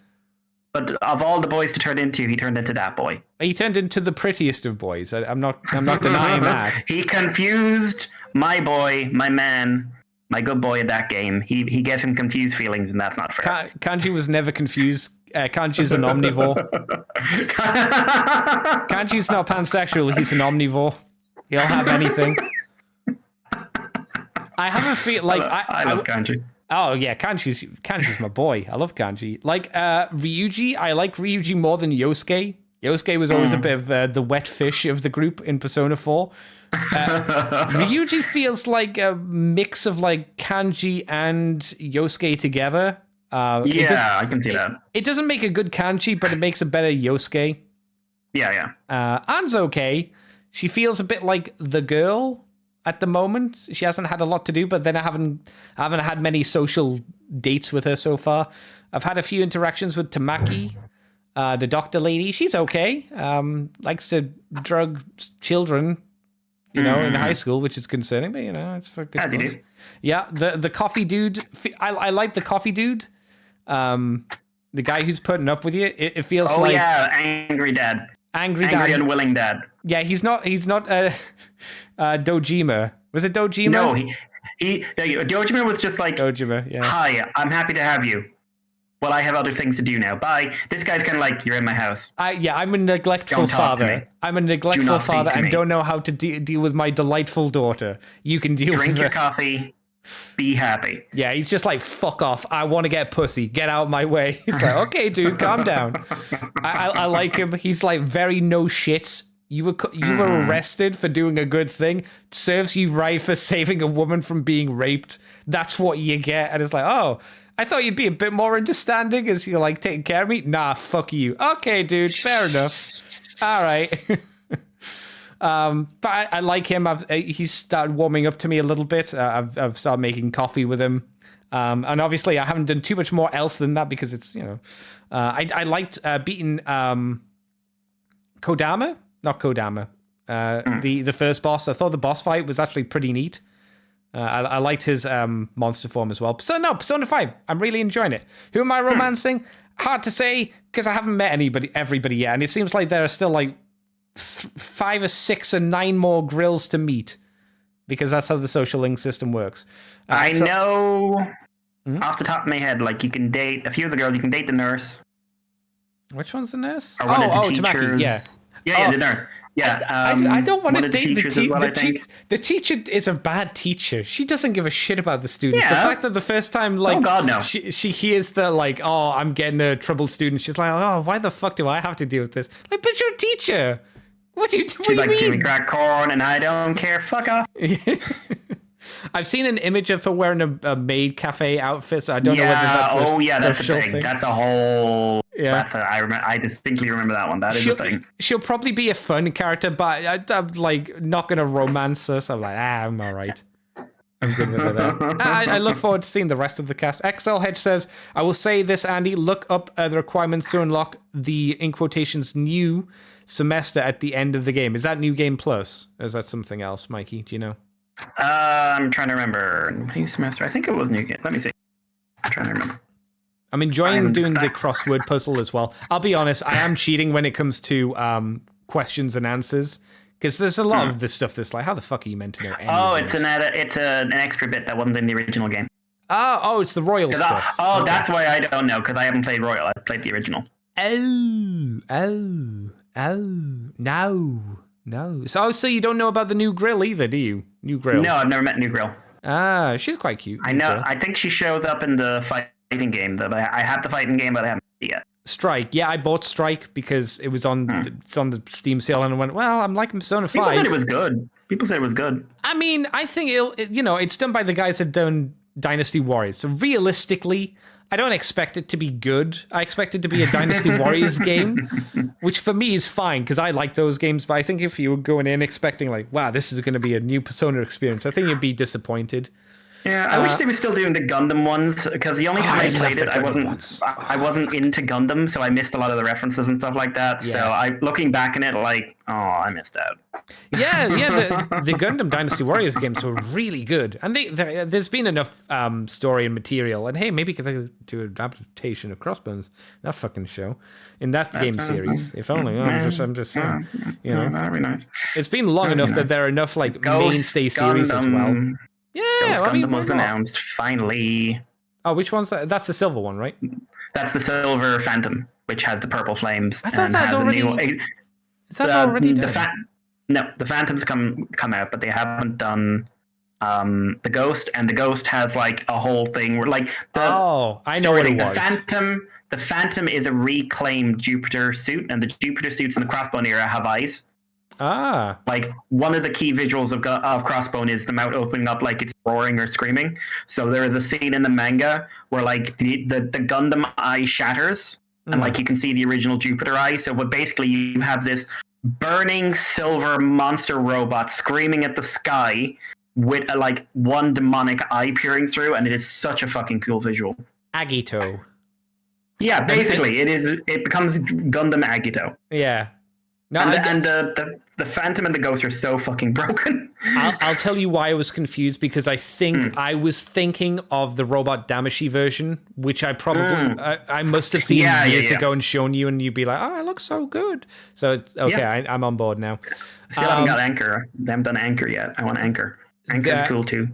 But
of all the boys to turn into, he turned into that boy.
He turned into the prettiest of boys. I'm not denying that.
He confused my boy, my man, my good boy at that game. He gave him confused feelings, and that's not fair.
Kanji was never confused. Kanji's an omnivore. Kanji's not pansexual. He's an omnivore. He'll have anything. I have a feel like
I love Kanji.
Oh yeah, Kanji's my boy. I love Kanji. Like Ryuji, I like Ryuji more than Yosuke. Yosuke was always a bit of the wet fish of the group in Persona 4. Ryuji feels like a mix of like Kanji and Yosuke together.
I can see that.
It doesn't make a good Kanji, but it makes a better Yosuke.
Yeah.
Anne's okay. She feels a bit like the girl at the moment. She hasn't had a lot to do, but then I haven't had many social dates with her so far. I've had a few interactions with Tamaki, the doctor lady. She's okay. Likes to drug children, in high school, which is concerning, but it's for good cause. Yeah, the coffee dude. I like the coffee dude. The guy who's putting up with you. It feels like. Oh yeah,
angry dad.
Angry
unwilling dad.
Yeah, he's not Dojima. Was it Dojima?
No, Dojima was just like
Dojima, yeah.
Hi, I'm happy to have you. Well, I have other things to do now. Bye. This guy's kind of like, you're in my house.
I'm a neglectful father. I'm a neglectful father and don't know how to deal with my delightful daughter. You can deal with
Drink your coffee. Be happy.
Yeah, he's just like, fuck off. I want to get pussy. Get out of my way. He's like, okay, dude, calm down. I like him. He's like very no shits. You were arrested for doing a good thing. Serves you right for saving a woman from being raped. That's what you get. And it's like, oh, I thought you'd be a bit more understanding as you're like taking care of me. Nah, fuck you. Okay, dude, fair enough. All right. But I like him. He's started warming up to me a little bit. I've started making coffee with him. And obviously I haven't done too much more else than that because it's, I liked beating Kodama. Not Kodama. The first boss. I thought the boss fight was actually pretty neat. I liked his monster form as well. So no, Persona 5. I'm really enjoying it. Who am I romancing? Hard to say because I haven't met everybody yet. And it seems like there are still like 5 or 6 or 9 more grills to meet because that's how the social link system works.
I know off the top of my head, like you can date a few of the girls. You can date the nurse.
Which one's the nurse?
Or one of the teachers.
Tamaki, yeah.
Yeah, the nurse. Yeah,
I don't want to date the
teacher.
The teacher is a bad teacher. She doesn't give a shit about the students.
Yeah.
The fact that the first time, like,
oh God, no.
she hears that, like, oh, I'm getting a troubled student. She's like, oh, why the fuck do I have to deal with this? Like, but you're a teacher. What do you do?
She's like, Jimmy crack corn, and I don't care. Fuck off.
I've seen an image of her wearing a maid cafe outfit, so I don't know whether that's
that's a thing. That's a whole.
Yeah,
I distinctly remember that one. That is a thing.
She'll probably be a fun character, but I'm like not gonna romance her. So I'm like, I'm all right. I'm good with her there. I look forward to seeing the rest of the cast. XL Hedge says, I will say this, Andy, look up the requirements to unlock the, in quotations, new semester at the end of the game. Is that New Game Plus? Or is that something else, Mikey? Do you know?
I'm trying to remember. New semester. I think it was New Game. Let me see. I'm trying to remember.
I'm enjoying doing the crossword puzzle as well. I'll be honest, I am cheating when it comes to questions and answers. Because there's a lot of this stuff that's like, how the fuck are you meant to know anything?
It's an extra bit that wasn't in the original game.
Oh, it's the Royal stuff.
Okay. That's why I don't know, because I haven't played Royal. I've played the original.
Oh, no. No. So you don't know about the new grill either, do you? New grill.
No, I've never met New Grill.
Ah, she's quite cute.
I know. I think she shows up in the fighting game. I have the fighting game, but I haven't played it yet.
Strike. Yeah, I bought Strike because it was on it's on the Steam sale, and I went, well, I'm liking Persona 5.
People said it was good. People said it was good.
I mean, I think it's done by the guys that done Dynasty Warriors. So realistically, I don't expect it to be good. I expect it to be a Dynasty Warriors game, which for me is fine because I like those games. But I think if you were going in expecting like, wow, this is going to be a new Persona experience, I think you'd be disappointed.
Yeah, I wish they were still doing the Gundam ones because the only time I played it, I wasn't into Gundam, so I missed a lot of the references and stuff like that. Yeah. So looking back on it, like, oh, I missed out.
Yeah, the Gundam Dynasty Warriors games were really good, and there's been enough story and material, and hey, maybe because they do an adaptation of Crossbones, that fucking show, in that game series. If only. I'm just saying,
that'd be nice.
It's been long enough that there are enough like mainstay series as well. Yeah,
Gundam was announced finally.
Oh, which one's that? That's the silver one, right?
That's the silver Phantom, which has the purple flames.
I thought that already. Is that already done?
No, the Phantoms come out, but they haven't done the Ghost, and the Ghost has like a whole thing where like
I know what it was.
The Phantom is a reclaimed Jupiter suit, and the Jupiter suits in the Crossbone era have eyes.
Ah.
Like, one of the key visuals of Crossbone is the mouth opening up like it's roaring or screaming. So there is a scene in the manga where, like, the Gundam eye shatters, and, like, you can see the original Jupiter eye. So basically you have this burning silver monster robot screaming at the sky with, like, one demonic eye peering through, and it is such a fucking cool visual.
Agito.
Yeah, basically, it becomes Gundam Agito.
Yeah. No,
and the Phantom and the Ghost are so fucking broken.
I'll tell you why I was confused, because I think I was thinking of the Robot Damashi version, which I probably I must have seen years ago and shown you, and you'd be like, "Oh, it looks so good." So it's okay, yeah. I'm on board now.
Still haven't got Anchor. They haven't done Anchor yet. I want Anchor. Anchor's cool too.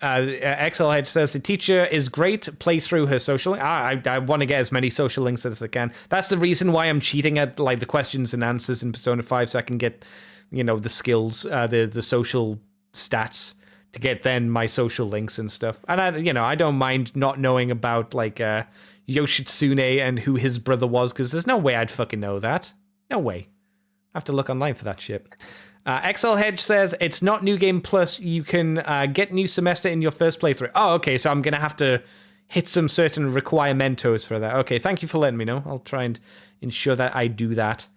XLH says the teacher is great. Play through her social. I want to get as many social links as I can. That's the reason why I'm cheating at like the questions and answers in Persona 5, so I can get the skills, the social stats to get then my social links and stuff. And I don't mind not knowing about like Yoshitsune and who his brother was, because there's no way I'd fucking know that. No way. I have to look online for that shit. XL Hedge says, it's not New Game Plus. You can get new semester in your first playthrough. Oh, okay, so I'm going to have to hit some certain requirementos for that. Okay, thank you for letting me know. I'll try and ensure that I do that.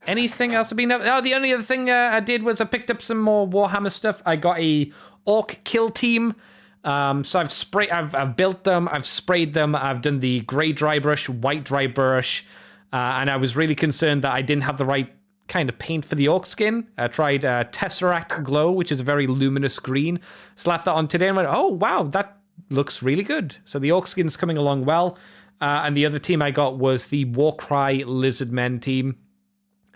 Anything else? The only other thing I did was I picked up some more Warhammer stuff. I got a Orc kill team. So I've built them, I've sprayed them, I've done the grey dry brush, white dry brush, and I was really concerned that I didn't have the right kind of paint for the orc skin. I tried Tesseract Glow, which is a very luminous green. Slapped that on today and went, oh wow, that looks really good. So the orc skin's coming along well. And the other team I got was the Warcry Lizardmen team.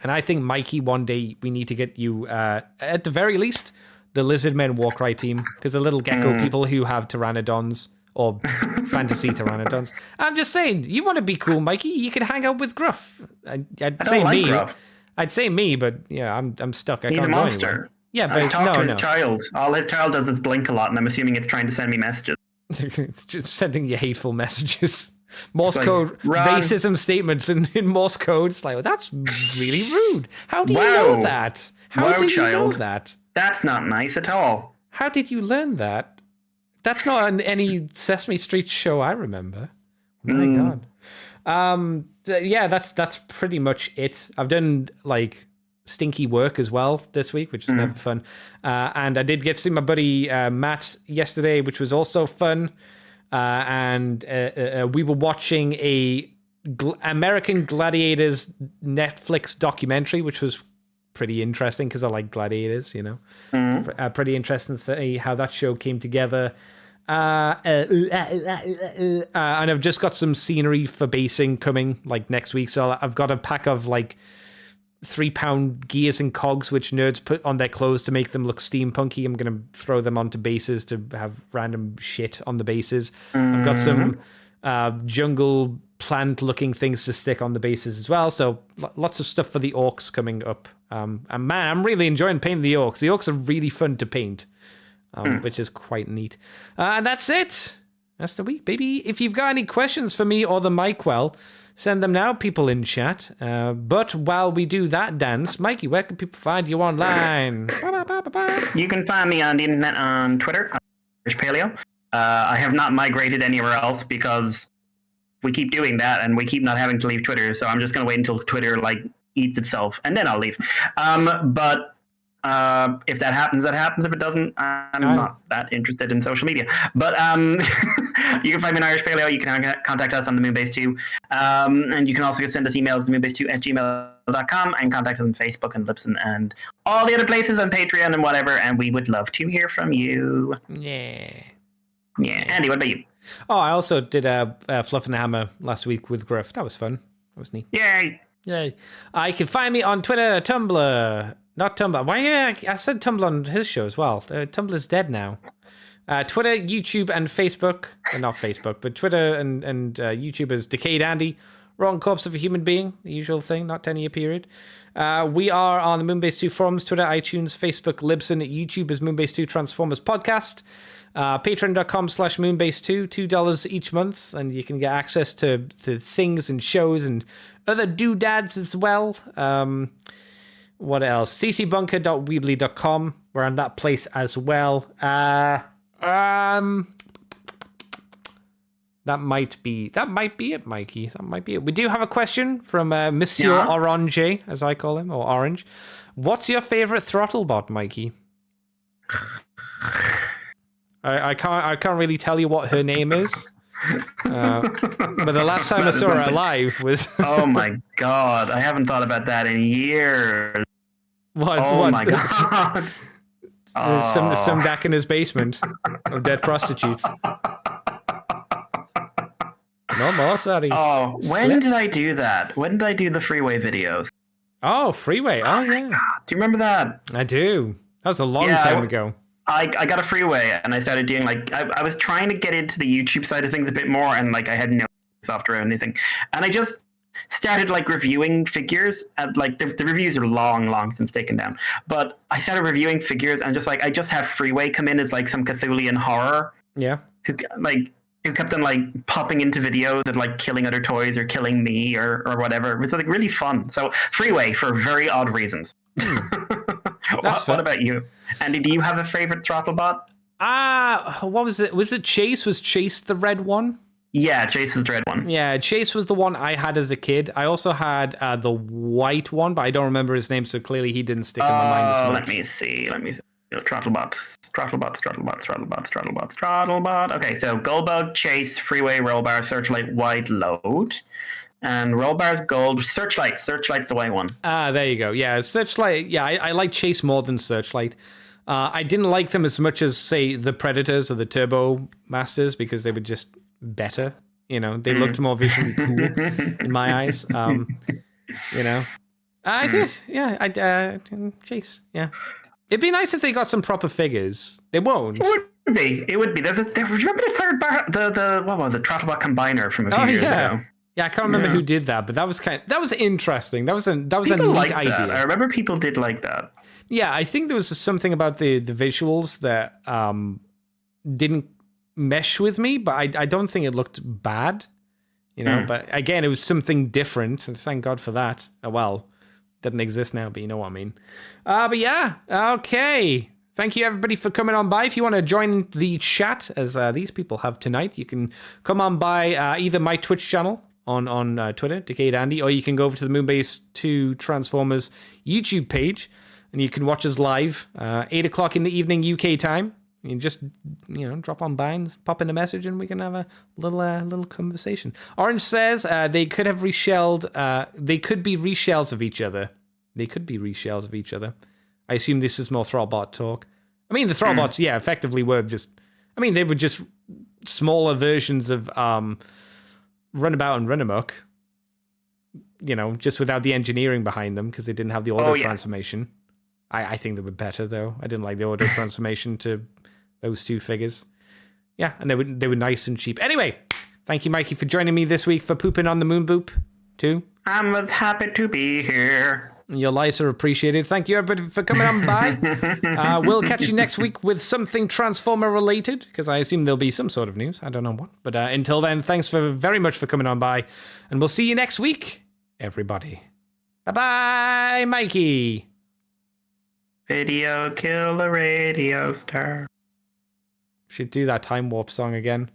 And I think, Mikey, one day we need to get you, at the very least, the Lizardmen Warcry team, because the little gecko people who have pteranodons or fantasy pteranodons. I'm just saying, you want to be cool, Mikey? You could hang out with Gruff. I'd say me. Gruff. I'd say me, but yeah, I'm stuck. I can't
go monster.
Anywhere. Yeah, but
I talk to his child. All his child does is blink a lot, and I'm assuming it's trying to send me messages.
It's just sending you hateful messages. Morse code, racism statements in Morse code. It's like, well, that's really rude. How do you know that? How did you know that?
That's not nice at all.
How did you learn that? That's not on any Sesame Street show I remember. My God. Yeah, that's pretty much it. I've done like stinky work as well this week, which is never fun. And I did get to see my buddy Matt yesterday, which was also fun. And we were watching a American Gladiators Netflix documentary, which was pretty interesting because I like gladiators, pretty interesting to see how that show came together. And I've just got some scenery for basing coming like next week, so I've got a pack of like 3-pound gears and cogs which nerds put on their clothes to make them look steampunky. I'm gonna throw them onto bases to have random shit on the bases. I've got some jungle plant looking things to stick on the bases as well, so lots of stuff for the orcs coming up And man, I'm really enjoying painting the orcs. The orcs are really fun to paint, which is quite neat. And that's it. That's the week, baby. If you've got any questions for me or the Mike, send them now, people in chat. But while we do that dance, Mikey, where can people find you online?
You can find me on the internet on Twitter, Irish Paleo. I have not migrated anywhere else because we keep doing that and we keep not having to leave Twitter. So I'm just going to wait until Twitter eats itself and then I'll leave. But if that happens, that happens. If it doesn't, I'm not that interested in social media. But you can find me on Irish Paleo. You can contact us on the Moonbase 2. And you can also send us emails to moonbase2@gmail.com and contact us on Facebook and Libsyn and all the other places on Patreon and whatever. And we would love to hear from you.
Yeah.
Andy, what about you?
Oh, I also did Fluff and Hammer last week with Griff. That was fun. That was neat.
Yay.
You can find me on Twitter, Tumblr. Not Tumblr. Why? I said Tumblr on his show as well. Tumblr's dead now. Twitter, YouTube, and Facebook. Not Facebook, but Twitter and YouTube is Decayed Andy. Wrong Corpse of a Human Being. The usual thing, not 10-year period. We are on the Moonbase 2 forums, Twitter, iTunes, Facebook, Libsyn. YouTube is Moonbase 2 Transformers Podcast. Patreon.com/Moonbase2, $2 each month, and you can get access to things and shows and other doodads as well. What else? ccbunker.weebly.com. We're on that place as well. That might be it, Mikey. That might be it. We do have a question from Monsieur Orange, as I call him, or Orange. What's your favorite throttle bot, Mikey? I can't really tell you what her name is. But the last time I saw her live was...
Oh my god, I haven't thought about that in years.
What?
My god.
There's some back in his basement of dead prostitutes. No more, sorry.
Oh, when did I do that? When did I do the freeway videos?
Oh, freeway. Oh, yeah.
Do you remember that?
I do. That was a long time ago.
I got a freeway and I started doing I was trying to get into the YouTube side of things a bit more and I had no software or anything. And I just started reviewing figures and the reviews are long since taken down. But I started reviewing figures and I just have Freeway come in as some Cthulhian horror.
Yeah.
Who kept on popping into videos and killing other toys or killing me or whatever. It was really fun. So Freeway for very odd reasons. What about you? Andy, do you have a favorite throttle bot?
What was it? Was it Chase? Was Chase the red one?
Yeah, Chase was the red one.
Yeah, Chase was the one I had as a kid. I also had the white one, but I don't remember his name, so clearly he didn't stick in my mind as much.
Let me see. Throttlebots. Okay, so Goldbug, Chase, Freeway, Rollbar, Searchlight, White, Load. And Rollbar's gold. Searchlight's the white one.
There you go. Yeah, Searchlight. Yeah, I like Chase more than Searchlight. I didn't like them as much as, say, the Predators or the Turbo Masters because they were just better. They looked more visually cool in my eyes. I did. Yeah, Chase. Yeah. It'd be nice if they got some proper figures. They won't.
It would be. Remember the third bar? What was it? Throttlebot Combiner from a few years ago.
Yeah, I can't remember who did that, but that was interesting. That was a neat idea.
I remember people did like that.
Yeah, I think there was something about the visuals that didn't mesh with me, but I don't think it looked bad. But again, it was something different, and thank God for that. Well, doesn't exist now, but you know what I mean. But yeah, okay. Thank you, everybody, for coming on by. If you want to join the chat, as these people have tonight, you can come on by either my Twitch channel on Twitter, Decayed Andy, or you can go over to the Moonbase 2 Transformers YouTube page, and you can watch us live, 8 o'clock in the evening UK time. You just, drop on by and pop in a message, and we can have a little conversation. Orange says they could have reshelled. They could be reshells of each other. They could be reshells of each other. I assume this is more Thrallbot talk. I mean, the Thrallbots, effectively were just... I mean, they were just smaller versions of Runabout and Runamok. Just without the engineering behind them, because they didn't have the auto transformation. I think they were better, though. I didn't like the auto transformation to those two figures. Yeah, and they were nice and cheap. Anyway, thank you, Mikey, for joining me this week for Pooping on the Moon Boop 2.
I'm happy to be here.
Your lives are appreciated. Thank you, everybody, for coming on by. We'll catch you next week with something Transformer related, because I assume there'll be some sort of news. I don't know what. But until then, thanks very much for coming on by, and we'll see you next week, everybody. Bye-bye, Mikey.
Video kill a radio star.
Should do that Time Warp song again.